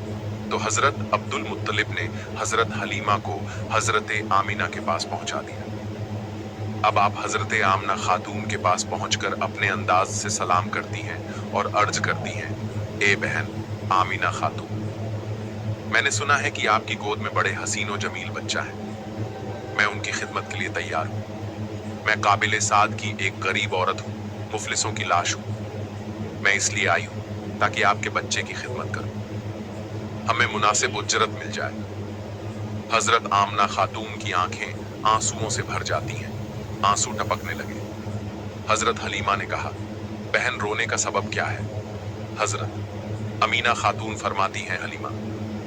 तो हजरत अब्दुल मुत्तलिब ने हजरत हलीमा को हजरत आमिना के पास पहुंचा दिया। अब आप हजरत आमिना खातून के पास पहुंचकर अपने अंदाज से सलाम करती हैं और अर्ज करती हैं, ए बहन आमिना खातून, मैंने सुना है कि आपकी गोद में बड़े हसीन और जमील बच्चा है। मैं उनकी खिदमत के लिए तैयार हूँ। मैं काबिल साद की एक गरीब औरत हूँ, मुफलिसों की लाश हूँ। मैं इसलिए आई हूँ ताकि आपके बच्चे की खिदमत करूँ, हमें मुनासिब उजरत मिल जाए। हजरत आमिना खातून की आंखें आंसुओं से भर जाती हैं, आंसू टपकने लगे। हजरत हलीमा ने कहा, बहन रोने का सबब क्या है? हजरत अमीना खातून फरमाती हैं, हलीमा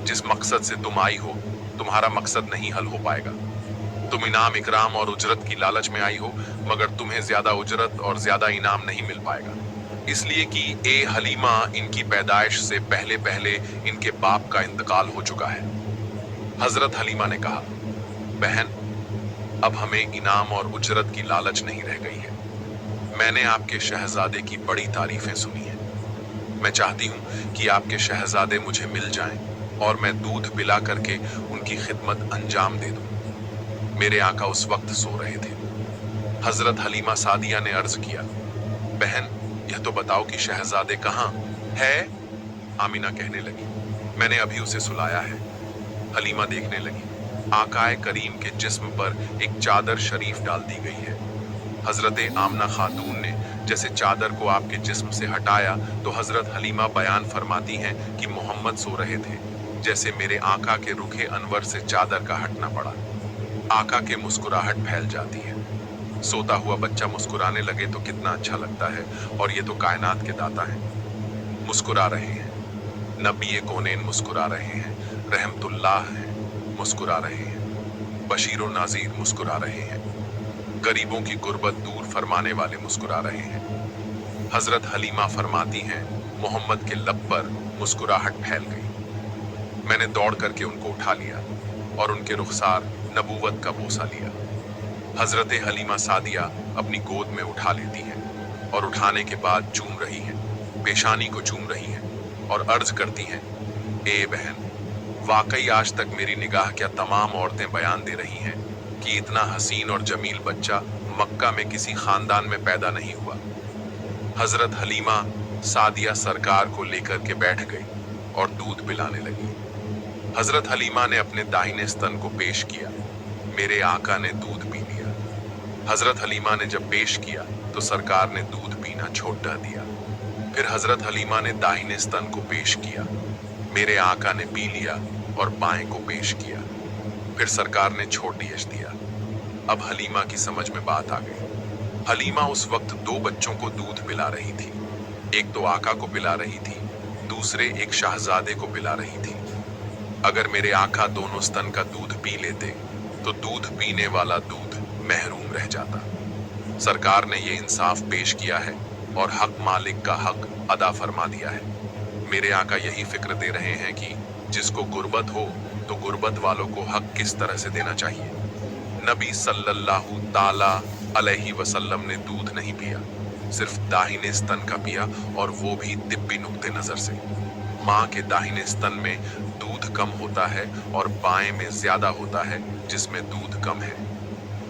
जिस मकसद से तुम आई हो, तुम्हारा मकसद नहीं हल हो पाएगा। तुम इनाम इकराम और उजरत की लालच में आई हो, मगर तुम्हें ज्यादा उजरत और ज्यादा इनाम नहीं मिल पाएगा, इसलिए कि ए हलीमा इनकी पैदाइश से पहले पहले इनके बाप का इंतकाल हो चुका है। हजरत हलीमा ने कहा, बहन अब हमें इनाम और उजरत की लालच नहीं रह गई है। मैंने आपके शहजादे की बड़ी तारीफें सुनी हैं। मैं चाहती हूँ कि आपके शहजादे मुझे मिल जाएं और मैं दूध पिला करके उनकी खिदमत अंजाम दे दूं। मेरे आका उस वक्त सो रहे थे। हजरत हलीमा सादिया ने अर्ज किया, बहन यह तो बताओ कि शहजादे कहाँ है? आमिना कहने लगी, मैंने अभी उसे सुलाया है। हलीमा देखने लगी, आकाए करीम के जिस्म पर एक चादर शरीफ डाल दी गई है। हजरत आमिना खातून ने जैसे चादर को आपके जिस्म से हटाया तो हजरत हलीमा बयान फरमाती हैं कि मोहम्मद सो रहे थे, जैसे मेरे आका के रुखे अनवर से चादर का हटना पड़ा। आका के मुस्कुराहट फैल जाती है। सोता हुआ बच्चा मुस्कुराने लगे तो कितना अच्छा लगता है, और ये तो कायनात के दाता हैं, मुस्कुरा रहे हैं। नबी कौनेन मुस्कुरा रहे हैं, रहमतुल्लाह हैं मुस्कुरा रहे हैं, बशीर और नाज़ीर मुस्कुरा रहे हैं, गरीबों की गुर्बत दूर फरमाने वाले मुस्कुरा रहे हैं। हजरत हलीमा फरमाती हैं, मोहम्मद के लब पर मुस्कुराहट फैल गई। मैंने दौड़ करके उनको उठा लिया और उनके रुखसार नबूवत का बोसा लिया। हजरत हलीमा सादिया अपनी गोद में उठा लेती हैं और उठाने के बाद चूम रही हैं, पेशानी को चूम रही हैं। और अर्ज करती हैं, ए बहन, वाकई आज तक मेरी निगाह क्या तमाम औरतें बयान दे रही हैं कि इतना हसीन और जमील बच्चा मक्का में किसी खानदान में पैदा नहीं हुआ। हजरत हलीमा सादिया सरकार को लेकर के बैठ गई और दूध पिलाने लगी। हजरत हलीमा ने अपने दाहिने स्तन को पेश किया, मेरे आका ने दूध पी लिया। हजरत हलीमा ने जब पेश किया तो सरकार ने दूध पीना छोड़ दिया। फिर हजरत हलीमा ने दाहिने स्तन को पेश किया, मेरे आका ने पी लिया और बाएं को पेश किया। फिर सरकार ने छोड़ दिया। अब हलीमा की समझ में बात आ गई। हलीमा उस वक्त 2 बच्चों को दूध पिला रही थी। एक तो आका को पिला रही थी, दूसरे एक शाहजादे को पिला रही थी। अगर मेरे आका दोनों स्तन का दूध पी लेते तो दूध पीने वाला दूध महरूम रह जाता। सरकार ने ये इंसाफ पेश किया है और हक मालिक का हक अदा फरमा दिया है। मेरे आका यही फिक्र दे रहे हैं कि जिसको गुर्बत हो तो गुर्बत वालों को हक किस तरह से देना चाहिए। नबी सल्लल्लाहु ताला अलैहि वसल्लम ने दूध नहीं पिया, सिर्फ दाहिने स्तन का पिया, और वो भी तिब्बी नुक्ते नजर से। माँ के दाहिने स्तन में दूध कम होता है और बाएं में ज्यादा होता है जिसमें दूध कम है।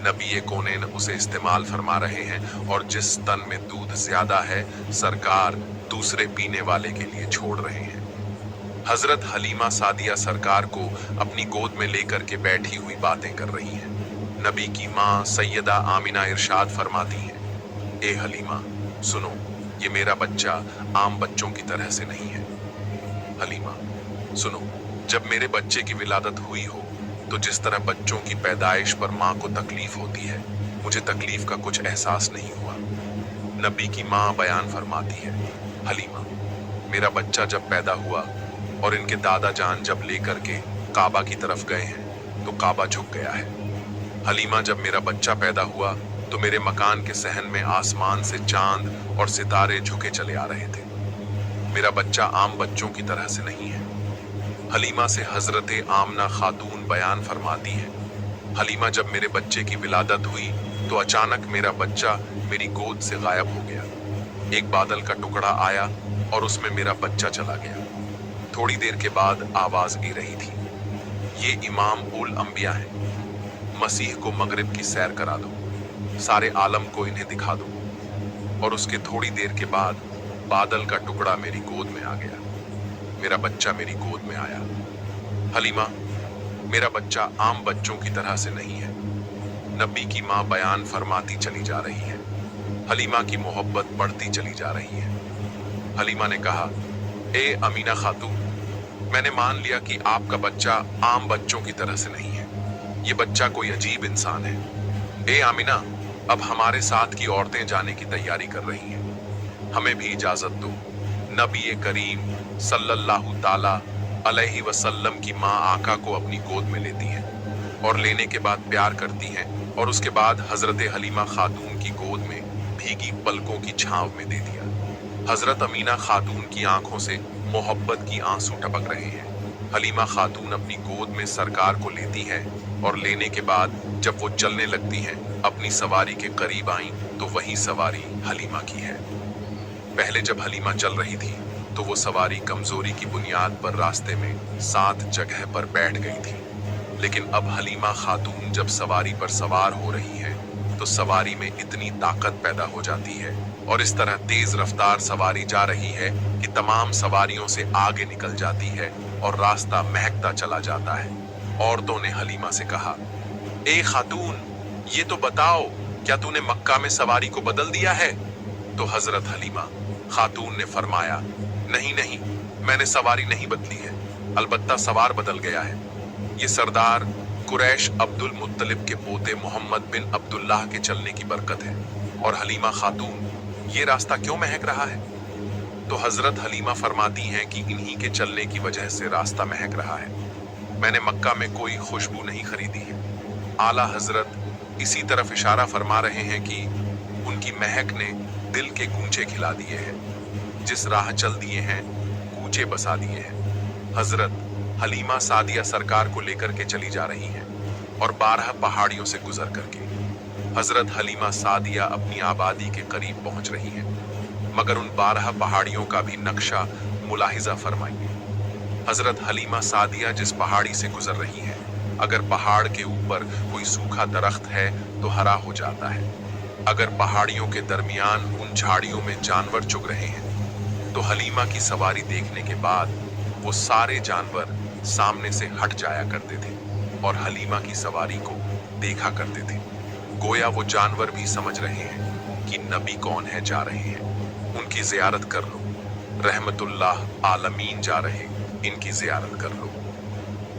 नबी कौनैन उसे इस्तेमाल फरमा रहे हैं और जिस स्तन में दूध ज्यादा है सरकार दूसरे पीने वाले के लिए छोड़ रहे हैं। हजरत हलीमा सादिया सरकार को अपनी गोद में लेकर के बैठी हुई बातें कर रही हैं। नबी की माँ सैयदा आमिना इरशाद फरमाती हैं, ए हलीमा सुनो, ये मेरा बच्चा आम बच्चों की तरह से नहीं है। हलीमा सुनो, जब मेरे बच्चे की विलादत हुई हो तो जिस तरह बच्चों की पैदाइश पर माँ को तकलीफ होती है, मुझे तकलीफ का कुछ एहसास नहीं हुआ। नबी की माँ बयान फरमाती है, हलीमा मेरा बच्चा जब पैदा हुआ और इनके दादा जान जब लेकर के काबा की तरफ गए हैं तो काबा झुक गया है। हलीमा जब मेरा बच्चा पैदा हुआ तो मेरे मकान के सहन में आसमान से चांद और सितारे झुके चले आ रहे थे। मेरा बच्चा आम बच्चों की तरह से नहीं है। हलीमा से हजरत आमना खातून बयान फरमाती है, हलीमा जब मेरे बच्चे की विलादत हुई तो अचानक मेरा बच्चा मेरी गोद से गायब हो गया। एक बादल का टुकड़ा आया और उसमें मेरा बच्चा चला गया। थोड़ी देर के बाद आवाज आ रही थी, ये इमाम उल अंबिया हैं, मसीह को मगरिब की सैर करा दो, सारे आलम को इन्हें दिखा दो। और उसके थोड़ी देर के बाद बादल का टुकड़ा मेरी गोद में आ गया, मेरा बच्चा मेरी गोद में आया। हलीमा मेरा बच्चा आम बच्चों की तरह से नहीं है। नबी की माँ बयान फरमाती चली जा रही है। हलीमा की मोहब्बत बढ़ती चली जा रही है। हलीमा ने कहा, ए अमीना खातून, मैंने मान लिया कि आपका बच्चा आम बच्चों की तरह से नहीं है, ये बच्चा कोई अजीब इंसान है। ए आमिना, अब हमारे साथ की औरतें जाने की तैयारी कर रही हैं, हमें भी इजाजत दो। नबी करीम सल्लल्लाहु ताला अलैहि वसल्लम की माँ आका को अपनी गोद में लेती हैं और लेने के बाद प्यार करती हैं और उसके बाद हजरत हलीमा खातून की गोद में भीगी पलकों की छांव में दे दिया। हजरत अमीना खातून की आंखों से मोहब्बत की आंसू टपक रहे हैं। हलीमा खातून अपनी गोद में सरकार को लेती हैं और लेने के बाद जब वो चलने लगती हैं, अपनी सवारी के करीब आईं तो वही सवारी हलीमा की है। पहले जब हलीमा चल रही थी तो वो सवारी कमजोरी की बुनियाद पर रास्ते में 7 जगह पर बैठ गई थी, लेकिन अब हलीमा खातून जब सवारी पर सवार हो रही है तो सवारी में इतनी ताकत पैदा हो जाती है और इस तरह तेज रफ्तार सवारी जा रही है कि तमाम सवारियों से आगे निकल जाती है और रास्ता महकता चला जाता है। औरतों ने हलीमा से कहा, ए खातून, ये तो बताओ, क्या तूने मक्का में सवारी को बदल दिया है? तो हजरत हलीमा खातून ने फरमाया, नहीं नहीं, मैंने सवारी नहीं बदली है, अलबत्ता सवार बदल गया है। ये सरदार कुरैश अब्दुल मुत्तलिब के पोते मोहम्मद बिन अब्दुल्लाह के चलने की बरकत है। और हलीमा खातून, ये रास्ता क्यों महक रहा है? तो हजरत हलीमा फरमाती हैं कि इन्हीं के चलने की वजह से रास्ता महक रहा है। मैंने मक्का में कोई खुशबू नहीं खरीदी है। आला हजरत इसी तरफ इशारा फरमा रहे हैं कि उनकी महक ने दिल के गूंचे खिला दिए हैं, जिस राह चल दिए हैं कूचे बसा दिए हैं। हजरत हलीमा सादिया सरकार को लेकर के चली जा रही हैं और 12 पहाड़ियों से गुजर करके हजरत हलीमा सादिया अपनी आबादी के करीब पहुंच रही हैं, मगर उन 12 पहाड़ियों का भी नक्शा मुलाहिजा फरमाइए। हजरत हलीमा सादिया जिस पहाड़ी से गुजर रही है, अगर पहाड़ के ऊपर कोई सूखा दरख्त है तो हरा हो जाता है। अगर पहाड़ियों के दरमियान उन झाड़ियों में जानवर चुग रहे हैं तो हलीमा की सवारी देखने के बाद वो सारे जानवर सामने से हट जाया करते थे और हलीमा की सवारी को देखा करते थे। गोया वो जानवर भी समझ रहे हैं कि नबी कौन है, जा रहे हैं, उनकी जियारत कर लो। रहमतुल्लाह आलमीन जा रहे, इनकी जियारत कर लो।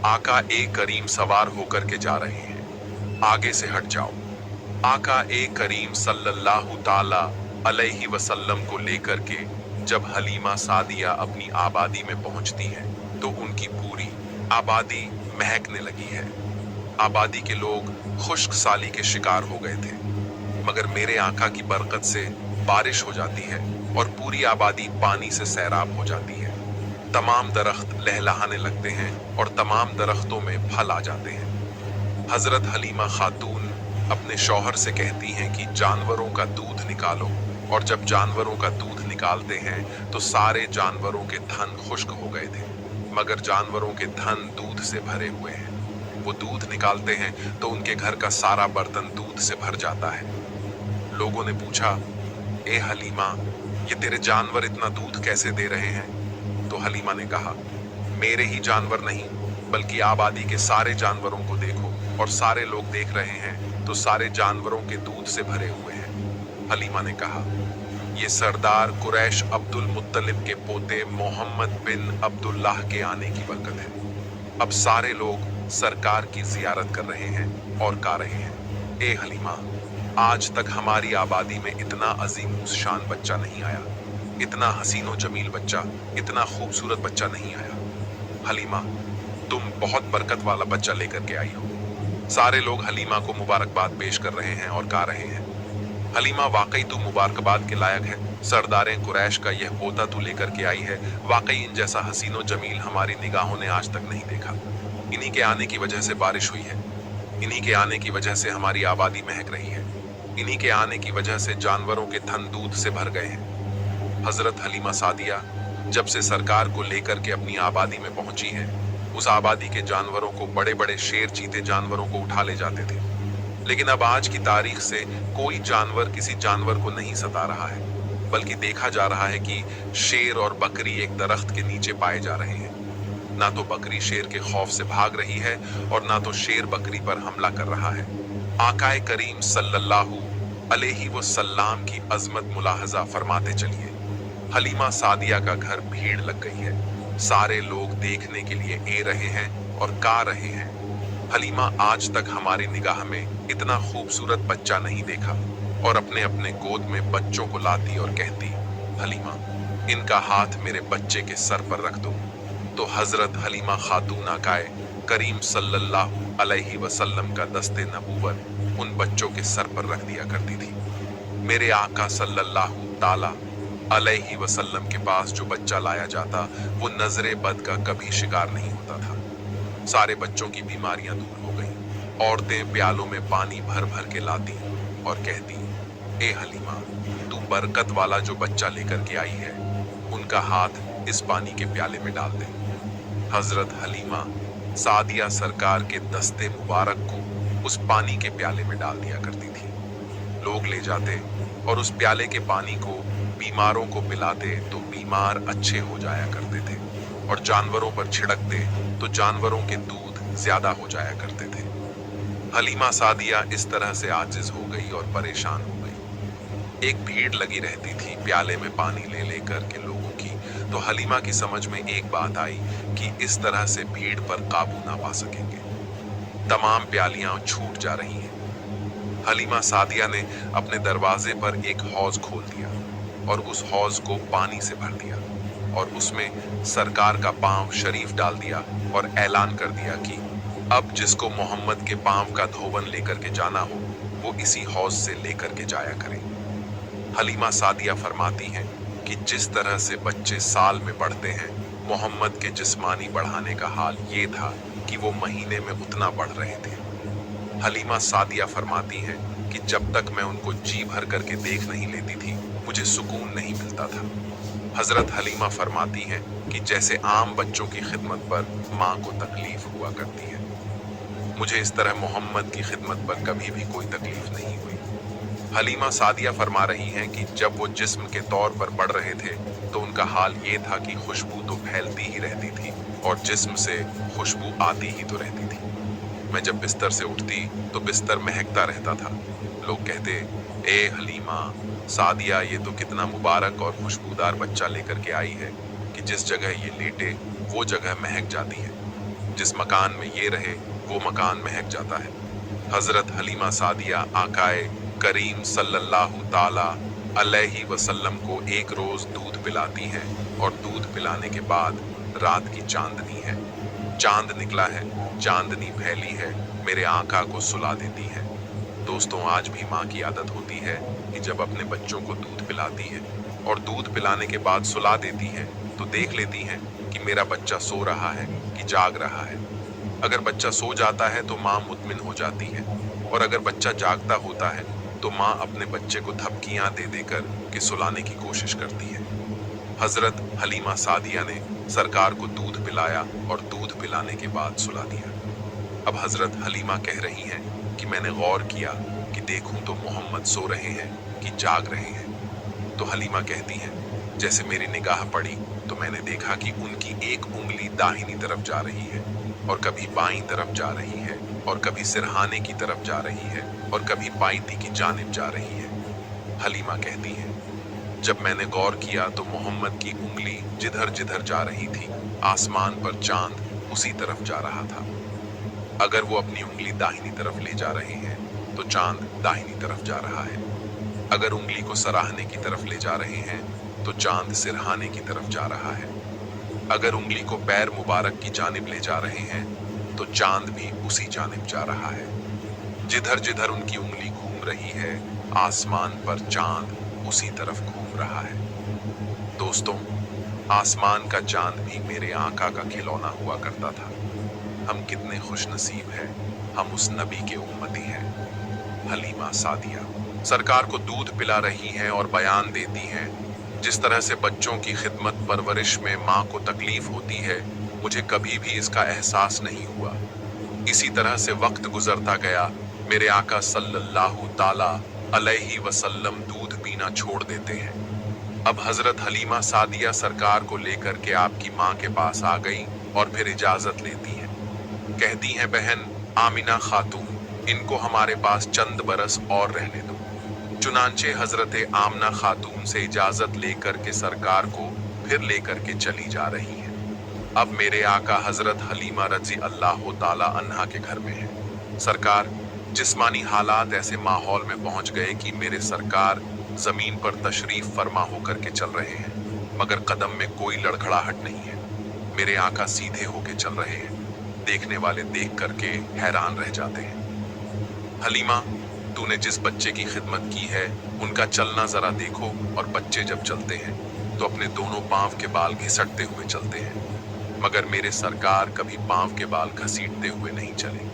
आका ए करीम सवार होकर के जा रहे हैं, आगे से हट जाओ। आका ए करीम सल्लल्लाहु ताला अलैहि वसल्लम को लेकर के जब हलीमा सादिया अपनी आबादी में पहुंचती है तो उनकी पूरी आबादी महकने लगी है। आबादी के लोग खुश्क साली के शिकार हो गए थे, मगर मेरे आका की बरकत से बारिश हो जाती है और पूरी आबादी पानी से सैराब हो जाती है। तमाम दरख्त लहलहाने लगते हैं और तमाम दरख्तों में फल आ जाते हैं। हजरत हलीमा खातून अपने शौहर से कहती हैं कि जानवरों का दूध निकालो, और जब जानवरों का दूध निकालते हैं तो सारे जानवरों के थन खुश्क हो गए थे, मगर जानवरों के थन दूध से भरे हुए हैं। वो दूध निकालते हैं तो उनके घर का सारा बर्तन दूध से भर जाता है। लोगों ने पूछा, ए हलीमा, ये तेरे जानवर इतना दूध कैसे दे रहे हैं? तो हलीमा ने कहा, मेरे ही जानवर नहीं बल्कि आबादी के सारे जानवरों को देखो, और सारे लोग देख रहे हैं तो सारे जानवरों के दूध से भरे हुए हैं। हलीमा ने कहा, ये सरदार कुरैश अब्दुल मुत्तलिब के पोते मोहम्मद बिन अब्दुल्लाह के आने की बरकत है। अब सारे लोग सरकार की जियारत कर रहे हैं और गा रहे हैं, ए हलीमा, आज तक हमारी आबादी में इतना अजीम शान बच्चा नहीं आया, इतना हसीनो जमील बच्चा, इतना खूबसूरत बच्चा नहीं आया। हलीमा, तुम बहुत बरकत वाला बच्चा लेकर के आई हो। सारे लोग हलीमा को मुबारकबाद पेश कर रहे हैं और गा रहे हैं, हलीमा, वाकई तू मुबारकबाद के लायक है। सरदारे कुरैश का यह पोता तू लेकर के आई है, वाकई इन जैसा हसीनो जमील हमारी निगाहों ने आज तक नहीं देखा। इन्हीं के आने की वजह से बारिश हुई है, इन्हीं के आने की वजह से हमारी आबादी महक रही है, इन्हीं के आने की वजह से जानवरों के थन दूध से भर गए हैं। हजरत हलीमा सादिया जब से सरकार को लेकर के अपनी आबादी में पहुंची है, उस आबादी के जानवरों को बड़े बड़े शेर चीते जानवरों को उठा ले जाते थे, लेकिन अब आज की तारीख से कोई जानवर किसी जानवर को नहीं सता रहा है, बल्कि देखा जा रहा है कि शेर और बकरी एक दरख्त के नीचे पाए जा रहे हैं। ना तो बकरी शेर के खौफ से भाग रही है और ना तो शेर बकरी पर हमला कर रहा है। आकाए करीम सल्लल्लाहु अलैहि वसल्लम की अजमत मुलाहजा फरमाते चलिए। हलीमा सादिया का घर भीड़ लग गई है, सारे लोग देखने के लिए ए रहे हैं और गा रहे हैं। हलीमा, आज तक हमारी निगाह में इतना खूबसूरत बच्चा नहीं देखा, और अपने अपने गोद में बच्चों को लाती और कहती, हलीमा, इनका हाथ मेरे बच्चे के सर पर रख दो। तो हजरत हलीमा खातून आकाए करीम सल्लल्लाहु अलैहि वसल्लम का दस्ते नबूवत उन बच्चों के सर पर रख दिया करती थी। मेरे आका सल्लल्लाहु ताला अलैहि वसल्लम के पास जो बच्चा लाया जाता वो नजरे बद का कभी शिकार नहीं होता था। सारे बच्चों की बीमारियां दूर हो गईं। औरतें प्यालों में पानी भर भर के लाती और कहती, ए हलीमा, तू बरकत वाला जो बच्चा लेकर के आई है, उनका हाथ इस पानी के प्याले में डाल दे। हजरत हलीमा सादिया सरकार के दस्ते मुबारक को उस पानी के प्याले में डाल दिया करती थी। लोग ले जाते और उस प्याले के पानी को बीमारों को पिलाते तो बीमार अच्छे हो जाया करते थे, और जानवरों पर छिड़कते तो जानवरों के दूध ज्यादा हो जाया करते थे। हलीमा सादिया इस तरह से आजिज हो गई और परेशान हो गई। एक भीड़ लगी रहती थी प्याले में पानी ले लेकर के लोगों की, तो हलीमा की समझ में एक बात आई कि इस तरह से भीड़ पर काबू ना पा सकेंगे। तमाम प्यालियां छूट जा रही हैं। हलीमा सादिया ने अपने दरवाजे पर एक हौज खोल दिया और उस हौज को पानी से भर दिया, और उसमें सरकार का पांव शरीफ डाल दिया और ऐलान कर दिया कि अब जिसको मोहम्मद के पांव का धोवन लेकर के जाना हो वो इसी हौज से लेकर के जाया करे। हलीमा सादिया फरमाती हैं कि जिस तरह से बच्चे साल में बढ़ते हैं, मोहम्मद के जिस्मानी बढ़ाने का हाल ये था कि वो महीने में उतना बढ़ रहे थे। हलीमा सादिया फरमाती हैं कि जब तक मैं उनको जी भर करके देख नहीं लेती थी, मुझे सुकून नहीं मिलता था। हजरत हलीमा फरमाती हैं कि जैसे आम बच्चों की खिदमत पर माँ को तकलीफ हुआ करती है, मुझे इस तरह मोहम्मद की खिदमत पर कभी भी कोई तकलीफ नहीं हुई। हलीमा सादिया फरमा रही हैं कि जब वो जिस्म के तौर पर बढ़ रहे थे तो उनका हाल ये था कि खुशबू तो फैलती ही रहती थी और जिस्म से खुशबू आती ही तो रहती थी। मैं जब बिस्तर से उठती तो बिस्तर महकता रहता था। लोग कहते, ए हलीमा सादिया, ये तो कितना मुबारक और खुशबूदार बच्चा लेकर के आई है कि जिस जगह ये लेटे वो जगह महक जाती है, जिस मकान में ये रहे वो मकान महक जाता है। हजरत हलीमा सादिया आकाए करीम सल्लल्लाहु ताला अलैहि वसल्लम को एक रोज दूध पिलाती हैं और दूध पिलाने के बाद रात की चांदनी है, चांद निकला है, चांदनी फैली है, मेरे आका को सुला देती है। दोस्तों, आज भी माँ की आदत होती है कि जब अपने बच्चों को दूध पिलाती है और दूध पिलाने के बाद सुला देती है तो देख लेती हैं कि मेरा बच्चा सो रहा है कि जाग रहा है। अगर बच्चा सो जाता है तो माँ मुतमिन हो जाती है और अगर बच्चा जागता होता है तो माँ अपने बच्चे को धमकियां दे देकर के सुलाने की कोशिश करती है। हजरत हलीमा सादिया ने सरकार को दूध पिलाया और दूध पिलाने के बाद सुला दिया। अब हजरत हलीमा कह रही हैं कि मैंने गौर किया कि देखूं तो मोहम्मद सो रहे हैं कि जाग रहे हैं। तो हलीमा कहती हैं, जैसे मेरी निगाह पड़ी तो मैंने देखा कि उनकी एक उंगली दाहिनी तरफ जा रही है और कभी बाईं तरफ जा रही है और कभी सिरहाने की तरफ जा रही है और कभी पायती की जानिब जा रही है। हलीमा कहती हैं, जब मैंने गौर किया तो मोहम्मद की उंगली जिधर जिधर जा रही थी आसमान पर चांद उसी तरफ जा रहा था। अगर वो अपनी उंगली दाहिनी तरफ ले जा रहे हैं तो चांद दाहिनी तरफ जा रहा है। अगर उंगली को सराहने की तरफ ले जा रहे हैं तो चांद सिरहाने की तरफ जा रहा है। अगर उंगली को पैर मुबारक की जानिब ले जा रहे हैं तो चांद भी उसी जानिब जा रहा है। जिधर जिधर उनकी उंगली घूम रही है आसमान पर चांद उसी तरफ घूम रहा है। दोस्तों, आसमान का चांद भी मेरे आका का खिलौना हुआ करता था। हम कितने खुशनसीब हैं, हम उस नबी के उम्मती हैं। हलीमा सादिया सरकार को दूध पिला रही हैं और बयान देती हैं, जिस तरह से बच्चों की खिदमत परवरिश में माँ को तकलीफ होती है, मुझे कभी भी इसका एहसास नहीं हुआ। इसी तरह से वक्त गुजरता गया। मेरे आका सल्लल्लाहु ताला अलैहि वसल्लम दूध पीना छोड़ देते हैं। अब हजरत हलीमा सादिया सरकार को लेकर के आपकी माँ के पास आ गई और फिर इजाजत लेती हैं। कहती हैं, बहन आमिना खातून, इनको हमारे पास चंद बरस और रहने दो। चुनांचे हजरत आमना खातून से इजाजत लेकर के सरकार को फिर लेकर के चली जा रही हैं। अब मेरे आका हजरत हलीमा रजी अल्लाह ताला अन्हा के घर में है। सरकार जिस्मानी हालात ऐसे माहौल में पहुंच गए कि मेरे सरकार जमीन पर तशरीफ फरमा होकर के चल रहे हैं, मगर कदम में कोई लड़खड़ाहट नहीं है। मेरे आका सीधे होके चल रहे हैं। देखने वाले देख करके हैरान रह जाते हैं। हलीमा, तूने जिस बच्चे की खिदमत की है उनका चलना जरा देखो, और बच्चे जब चलते हैं तो अपने दोनों पांव के बाल घिसटते हुए चलते हैं, मगर मेरे सरकार कभी पांव के बाल घसीटते हुए नहीं चले।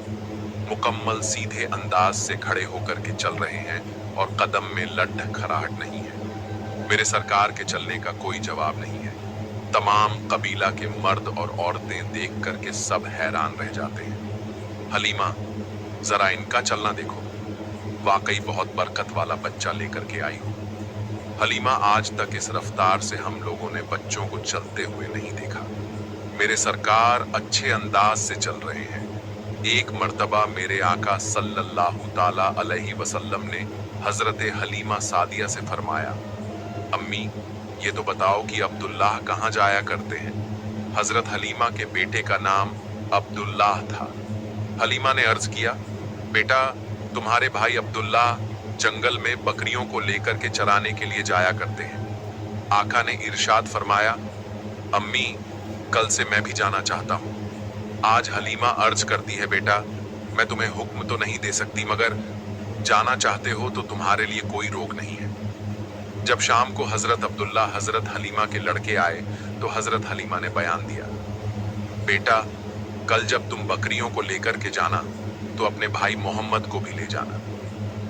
मुकम्मल सीधे अंदाज से खड़े होकर के चल रहे हैं और कदम में लड्ढ खराहट नहीं है। मेरे सरकार के चलने का कोई जवाब नहीं है। तमाम कबीला के मर्द और औरतें देख करके सब हैरान रह जाते हैं। हलीमा, जरा इनका चलना देखो, वाकई बहुत बरकत वाला बच्चा लेकर के आई हो। हलीमा, आज तक इस रफ्तार से हम लोगों ने बच्चों को चलते हुए नहीं देखा। मेरे सरकार अच्छे अंदाज से चल रहे हैं। एक मर्तबा मेरे आका सल्लल्लाहु ताला अलैहि वसल्लम ने हजरत हलीमा सादिया से फरमाया, अम्मी ये तो बताओ कि अब्दुल्लाह कहाँ जाया करते हैं। हजरत हलीमा के बेटे का नाम अब्दुल्लाह था। हलीमा ने अर्ज किया, बेटा तुम्हारे भाई अब्दुल्लाह जंगल में बकरियों को लेकर के चराने के लिए जाया करते हैं। आका ने इरशाद फरमाया, अम्मी कल से मैं भी जाना चाहता हूँ। आज हलीमा अर्ज करती है, बेटा मैं तुम्हें हुक्म तो नहीं दे सकती, मगर जाना चाहते हो तो तुम्हारे लिए कोई रोक नहीं है। जब शाम को हजरत अब्दुल्ला हजरत हलीमा के लड़के आए तो हजरत हलीमा ने बयान दिया, बेटा कल जब तुम बकरियों को लेकर के जाना तो अपने भाई मोहम्मद को भी ले जाना।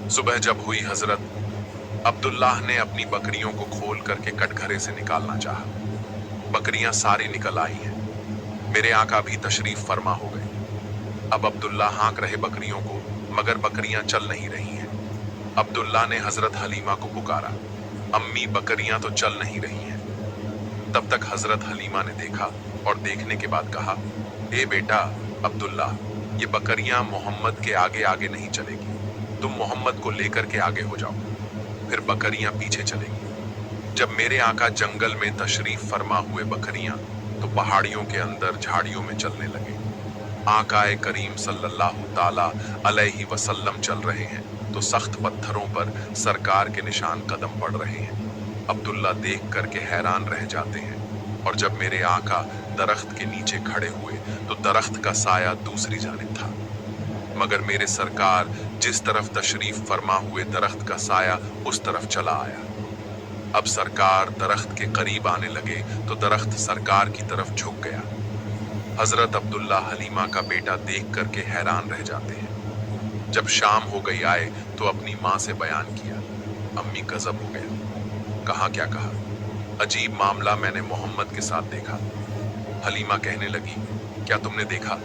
सुबह जब हुई हजरत अब्दुल्लाह ने अपनी बकरियों को खोल करके कटघरे से निकालना चाहा। बकरियां सारी निकल आई हैं। मेरे आका भी तशरीफ फरमा हो गए। अब अब्दुल्ला हाँक रहे बकरियों को, मगर बकरियां चल नहीं रही हैं। अब्दुल्ला ने हजरत हलीमा को पुकारा, अम्मी बकरियां तो चल नहीं रही हैं। तब तक हजरत हलीमा ने देखा और देखने के बाद कहा, ए बेटा अब्दुल्ला, ये बकरियां मोहम्मद के आगे आगे नहीं चलेगी, तुम मोहम्मद को लेकर के आगे हो जाओ, फिर बकरियां पीछे चलेगी। जब मेरे आका जंगल में तशरीफ फरमा हुए बकरियां तो पहाड़ियों के अंदर झाड़ियों में चलने लगे। आकाए करीम सल्लल्लाहु ताला अलैहि वसल्लम चल रहे हैं तो सख्त पत्थरों पर सरकार के निशान कदम पड़ रहे हैं। अब्दुल्ला देख करके हैरान रह जाते हैं। और जब मेरे आका दरख्त के नीचे खड़े हुए तो दरख्त का साया दूसरी जानिब था, मगर मेरे सरकार जिस तरफ तशरीफ फरमा हुए दरख्त का साया उस तरफ चला आया। अब सरकार दरख्त के करीब आने लगे तो दरख्त सरकार की तरफ झुक गया। हजरत अब्दुल्ला हलीमा का बेटा देख करके हैरान रह जाते हैं। जब शाम हो गई आए तो अपनी माँ से बयान किया। अम्मी गजब हो गया। कहा क्या कहा? अजीब मामला मैंने मोहम्मद के साथ देखा। हलीमा कहने लगी, क्या तुमने देखा?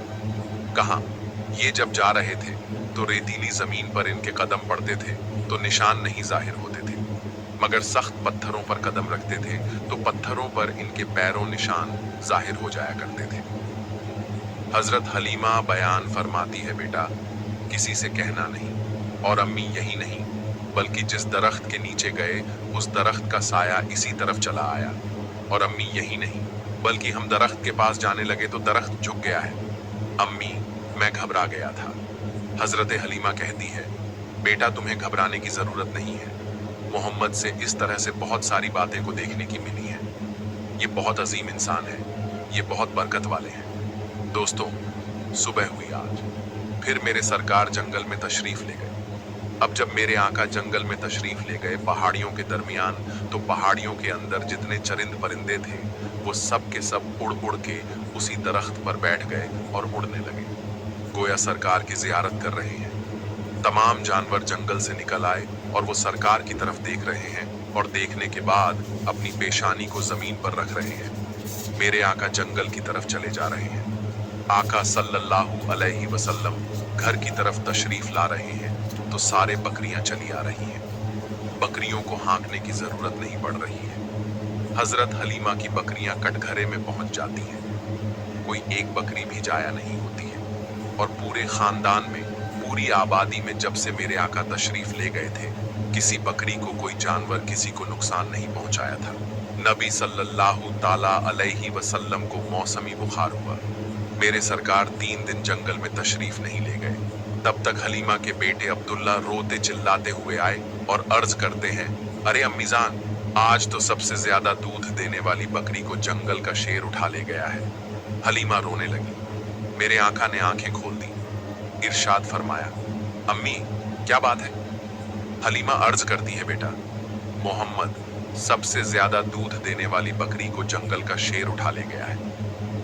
कहा, ये जब जा रहे थे तो रेतीली जमीन पर इनके कदम पड़ते थे तो निशान नहीं जाहिर होते थे, मगर सख्त पत्थरों पर कदम रखते थे तो पत्थरों पर इनके पैरों निशान जाहिर हो जाया करते थे। हजरत हलीमा बयान फरमाती है, बेटा किसी से कहना नहीं, और अम्मी यही नहीं बल्कि जिस दरख्त के नीचे गए उस दरख्त का साया इसी तरफ चला आया, और अम्मी यही नहीं बल्कि हम दरख्त के पास जाने लगे तो दरख्त झुक गया है। अम्मी मैं घबरा गया था। हजरत हलीमा कहती है, बेटा तुम्हें घबराने की जरूरत नहीं है, मोहम्मद से इस तरह से बहुत सारी बातें को देखने की मिली है। ये बहुत अजीम इंसान है, ये बहुत बरकत वाले हैं। दोस्तों, सुबह हुई आज, फिर मेरे सरकार जंगल में तशरीफ ले गए। अब जब मेरे आका जंगल में तशरीफ ले गए पहाड़ियों के दरमियान, तो पहाड़ियों के अंदर जितने चरिंद परिंदे थे वो सब के सब उड़ उड़ के उसी दरख्त पर बैठ गए और उड़ने लगे, गोया सरकार की जियारत कर रहे हैं। तमाम जानवर जंगल से निकल आए और वो सरकार की तरफ देख रहे हैं, और देखने के बाद अपनी पेशानी को जमीन पर रख रहे हैं। मेरे आका जंगल की तरफ चले जा रहे हैं। आका सल्लल्लाहु अलैहि वसल्लम घर की तरफ तशरीफ ला रहे हैं तो सारे बकरियां चली आ रही हैं। बकरियों को हाँकने की जरूरत नहीं पड़ रही है। हजरत हलीमा की बकरियां कटघरे में पहुंच जाती हैं। कोई एक बकरी भी जाया नहीं होती है, और पूरे खानदान में, पूरी आबादी में जब से मेरे आका तशरीफ ले गए थे, किसी बकरी को कोई जानवर किसी को नुकसान नहीं पहुंचाया था। नबी सल्लल्लाहु ताला अलैहि वसल्लम को मौसमी बुखार हुआ। मेरे सरकार 3 दिन जंगल में तशरीफ नहीं ले गए। तब तक हलीमा के बेटे अब्दुल्ला रोते चिल्लाते हुए आए और अर्ज करते हैं, अरे अम्मीजान, आज तो सबसे ज्यादा दूध देने वाली बकरी को जंगल का शेर उठा ले गया है। हलीमा रोने लगी। मेरे आका ने आंखें खोल दी। इरशाद फरमाया, अम्मी क्या बात है? हलीमा अर्ज करती है, बेटा मोहम्मद सबसे ज्यादा दूध देने वाली बकरी को जंगल का शेर उठा ले गया है।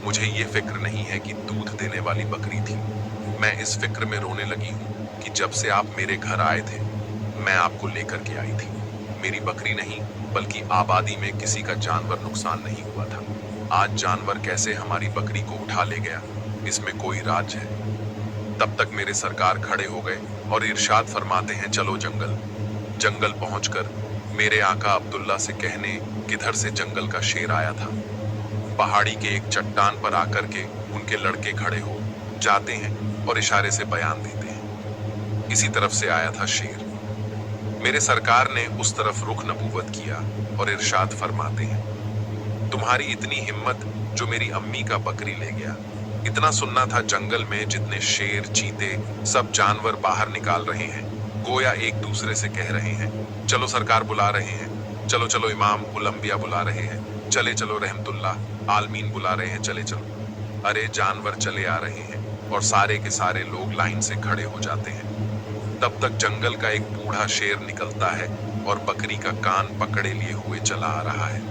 मुझे ये फिक्र नहीं है कि दूध देने वाली बकरी थी। मैं इस फिक्र में रोने लगी हूँ कि जब से आप मेरे घर आए थे मैं आपको लेकर के आई थी। मेरी बकरी नहीं बल्कि आबादी में किसी का जानवर नुकसान नहीं हुआ था। आज जानवर कैसे हमारी बकरी को उठा ले गया, इसमें कोई राज है। तब तक मेरे सरकार खड़े हो गए और इरशाद फरमाते हैं, चलो जंगल। जंगल पहुंचकर मेरे आका अब्दुल्ला से कहने, किधर से जंगल का शेर आया था। पहाड़ी के एक चट्टान पर आकर के उनके लड़के खड़े हो जाते हैं और इशारे से बयान देते हैं, इसी तरफ से आया था शेर। मेरे सरकार ने उस तरफ रुख नबूवत किया और इरशाद फरमाते हैं, तुम्हारी इतनी हिम्मत जो मेरी अम्मी का बकरी ले गया। इतना सुनना था जंगल में जितने शेर, चीते, सब जानवर बाहर निकाल रहे हैं, गोया एक दूसरे से कह रहे हैं, चलो सरकार बुला रहे हैं, चलो चलो इमाम उल अंबिया बुला रहे हैं, चले चलो रहमतुल्लाह आलमीन बुला रहे हैं, चले चलो। अरे जानवर चले आ रहे हैं और सारे के सारे लोग लाइन से खड़े हो जाते हैं। तब तक जंगल का एक बूढ़ा शेर निकलता है और बकरी का कान पकड़े लिए हुए चला आ रहा है।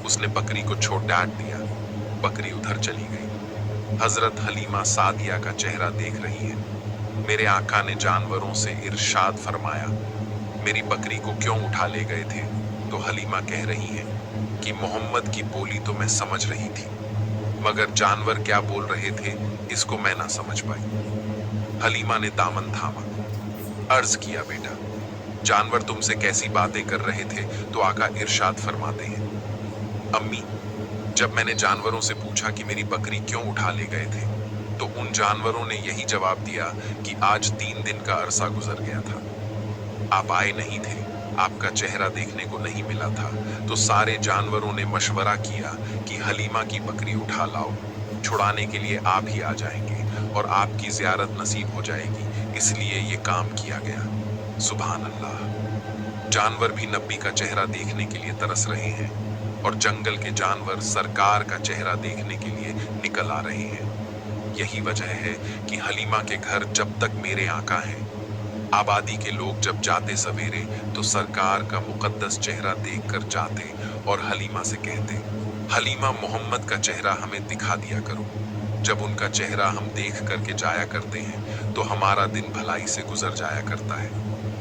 उसने बकरी को छोड़ डांट दिया, बकरी उधर चली गई। हजरत हलीमा सादिया का चेहरा देख रही है। मेरे आका ने जानवरों से इरशाद फरमाया, मेरी बकरी को क्यों उठा ले गए थे? तो हलीमा कह रही हैं कि मोहम्मद की बोली तो मैं समझ रही थी, मगर जानवर क्या बोल रहे थे इसको मैं ना समझ पाई। हलीमा ने दामन थामा। अर्ज किया, बेटा जानवर तुमसे कैसी बातें कर रहे थे? तो आका इरशाद फरमाते हैं, अम्मी जब मैंने जानवरों से पूछा कि मेरी बकरी क्यों उठा ले गए थे, तो उन जानवरों ने यही जवाब दिया कि आज 3 दिन का अरसा गुजर गया था, आप आए नहीं थे, आपका चेहरा देखने को नहीं मिला था। तो सारे जानवरों ने मशवरा किया कि हलीमा की बकरी उठा लाओ, छुड़ाने के लिए आप ही आ जाएंगे और आपकी ज़ियारत नसीब हो जाएगी, इसलिए ये काम किया गया। सुभान अल्लाह। जानवर भी नबी का चेहरा देखने के लिए तरस रहे हैं और जंगल के जानवर सरकार का चेहरा देखने के लिए निकल आ रहे हैं। यही वजह है कि हलीमा के घर जब तक मेरे आका हैं, आबादी के लोग जब जाते सवेरे तो सरकार का मुकद्दस चेहरा देखकर जाते और हलीमा से कहते, हलीमा मोहम्मद का चेहरा हमें दिखा दिया करो। जब उनका चेहरा हम देख करके जाया करते हैं तो हमारा दिन भलाई से गुजर जाया करता है।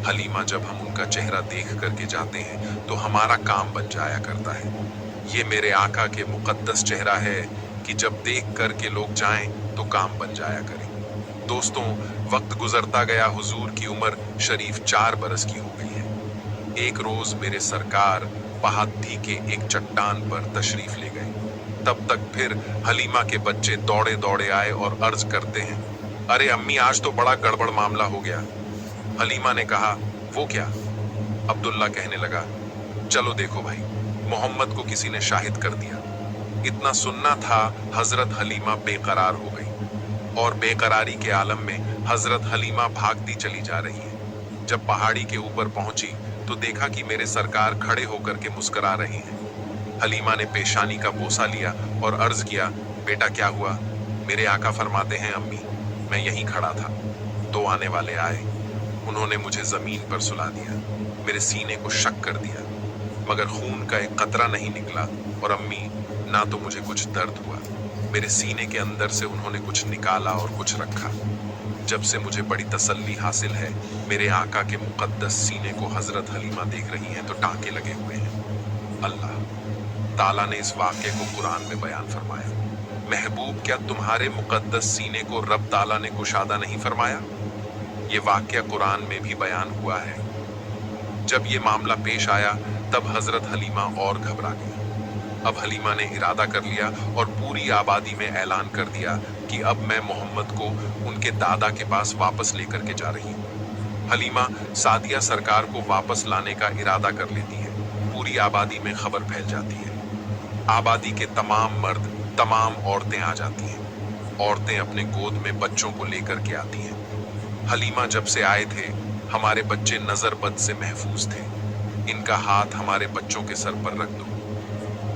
हलीमा जब हम उनका चेहरा देख करके जाते हैं तो हमारा काम बन जाया करता है। ये मेरे आका के मुकद्दस चेहरा है कि जब देख करके लोग जाएं तो काम बन जाया करें। दोस्तों, वक्त गुजरता गया, हुजूर की उम्र शरीफ 4 बरस की हो गई है। एक रोज मेरे सरकार पहाड़ी के एक चट्टान पर तशरीफ ले गए। तब तक फिर हलीमा के बच्चे दौड़े दौड़े आए और अर्ज करते हैं, अरे अम्मी आज तो बड़ा गड़बड़ मामला हो गया। हलीमा ने कहा, वो क्या? अब्दुल्ला कहने लगा, चलो देखो भाई, मोहम्मद को किसी ने शाहिद कर दिया। इतना सुनना था, हजरत हलीमा बेकरार हो गई और बेकरारी के आलम में हजरत हलीमा भागती चली जा रही है। जब पहाड़ी के ऊपर पहुंची तो देखा कि मेरे सरकार खड़े होकर के मुस्कुरा रहे हैं। हलीमा ने पेशानी का बोसा लिया और अर्ज किया, बेटा क्या हुआ? मेरे आका फरमाते हैं, अम्मी मैं यहीं खड़ा था, 2 आने वाले आए, उन्होंने मुझे जमीन पर सुला दिया, मेरे सीने को शक कर दिया, मगर खून का एक कतरा नहीं निकला। और अम्मी, ना तो मुझे कुछ दर्द हुआ, मेरे सीने के अंदर से उन्होंने कुछ निकाला और कुछ रखा। जब से मुझे बड़ी तसल्ली हासिल है, मेरे आका के मुकद्दस सीने को हजरत हलीमा देख रही हैं तो टांके लगे हुए हैं। अल्लाह ताला ने इस वाक़े को कुरान में बयान फरमाया। महबूब, क्या तुम्हारे मुकद्दस सीने को रब ताला ने कुशादा नहीं फरमाया? ये वाक़या कुरान में भी बयान हुआ है। जब ये मामला पेश आया तब हजरत हलीमा और घबरा गई। अब हलीमा ने इरादा कर लिया और पूरी आबादी में ऐलान कर दिया कि अब मैं मोहम्मद को उनके दादा के पास वापस लेकर के जा रही हूँ। हलीमा सादिया सरकार को वापस लाने का इरादा कर लेती है। पूरी आबादी में खबर फैल जाती है। आबादी के तमाम मर्द, तमाम औरतें आ जाती हैं। औरतें अपने गोद में बच्चों को लेकर के आती हैं। हलीमा जब से आए थे हमारे बच्चे नजर बद से महफूज थे, इनका हाथ हमारे बच्चों के सर पर रख दो।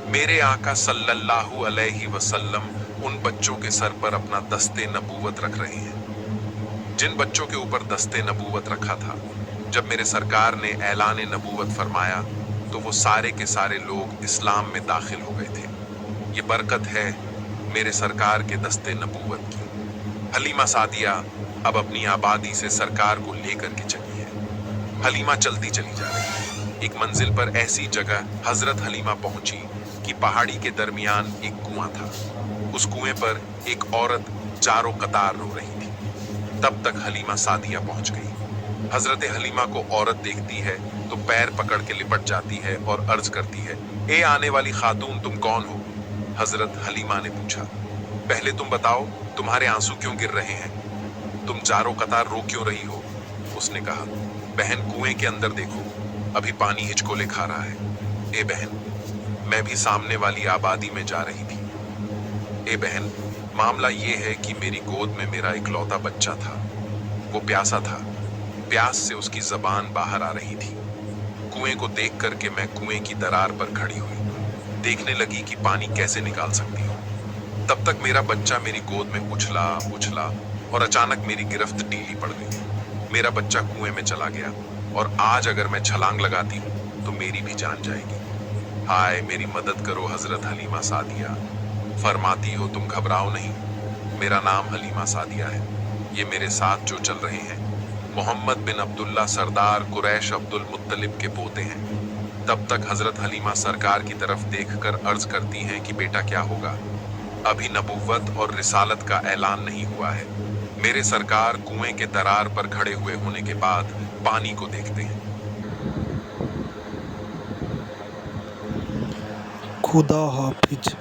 मेरे आका सल्लल्लाहु अलैहि वसल्लम उन बच्चों के सर पर अपना दस्ते नबूवत रख रहे हैं। जिन बच्चों के ऊपर दस्ते नबूवत रखा था, जब मेरे सरकार ने ऐलान नबूवत फरमाया तो वो सारे के सारे लोग इस्लाम में दाखिल हो गए थे। ये बरकत है मेरे सरकार के दस्ते नबूवत की। हलीमा सादिया अब अपनी आबादी से सरकार को लेकर के चली है। हलीमा चलती चली जा रही है। एक मंजिल पर ऐसी जगह हजरत हलीमा पहुंची कि पहाड़ी के दरमियान एक कुआं था। उस कुएं पर एक औरत चारों कतार रो रही थी। तब तक हलीमा सादिया पहुंच गई। हजरत हलीमा को औरत देखती है तो पैर पकड़ के लिपट जाती है और अर्ज करती है, ए आने वाली खातून, तुम कौन हो? हजरत हलीमा ने पूछा, पहले तुम बताओ तुम्हारे आंसू क्यों गिर रहे हैं? तुम चारों कतार रो क्यों रही हो? उसने कहा, बहन कुएं के अंदर देखो, अभी पानी हिचकोले खा रहा है। ए बहन, मैं भी सामने वाली आबादी में जा रही थी। ए बहन, मामला ये है कि मेरी गोद में मेरा इकलौता बच्चा था। वो प्यासा था, प्यास से उसकी जबान बाहर आ रही थी। कुएं को देख करके मैं कुएं की दरार पर खड़ी हुई, देखने लगी कि पानी कैसे निकाल सकती हूँ। तब तक मेरा बच्चा मेरी गोद में उछला उछला और अचानक मेरी गिरफ्त ढीली पड़ गई। मेरा बच्चा कुएं में चला गया और आज अगर मैं छलांग लगाती हूँ तो मेरी भी जान जाएगी। हाय, मेरी मदद करो हजरत हलीमा सादिया। फरमाती हो, तुम घबराओ नहीं, मेरा नाम हलीमा सादिया है। ये मेरे साथ जो चल रहे हैं मोहम्मद बिन अब्दुल्ला सरदार कुरैश अब्दुल मुत्तलिब के पोते हैं। तब तक हजरत हलीमा सरकार की तरफ देखकर अर्ज करती हैं कि बेटा क्या होगा, अभी नबुव्वत और रिसालत का ऐलान नहीं हुआ है। मेरे सरकार कुएं के दरार पर खड़े हुए होने के बाद पानी को देखते हैं। खुदा हाफिज।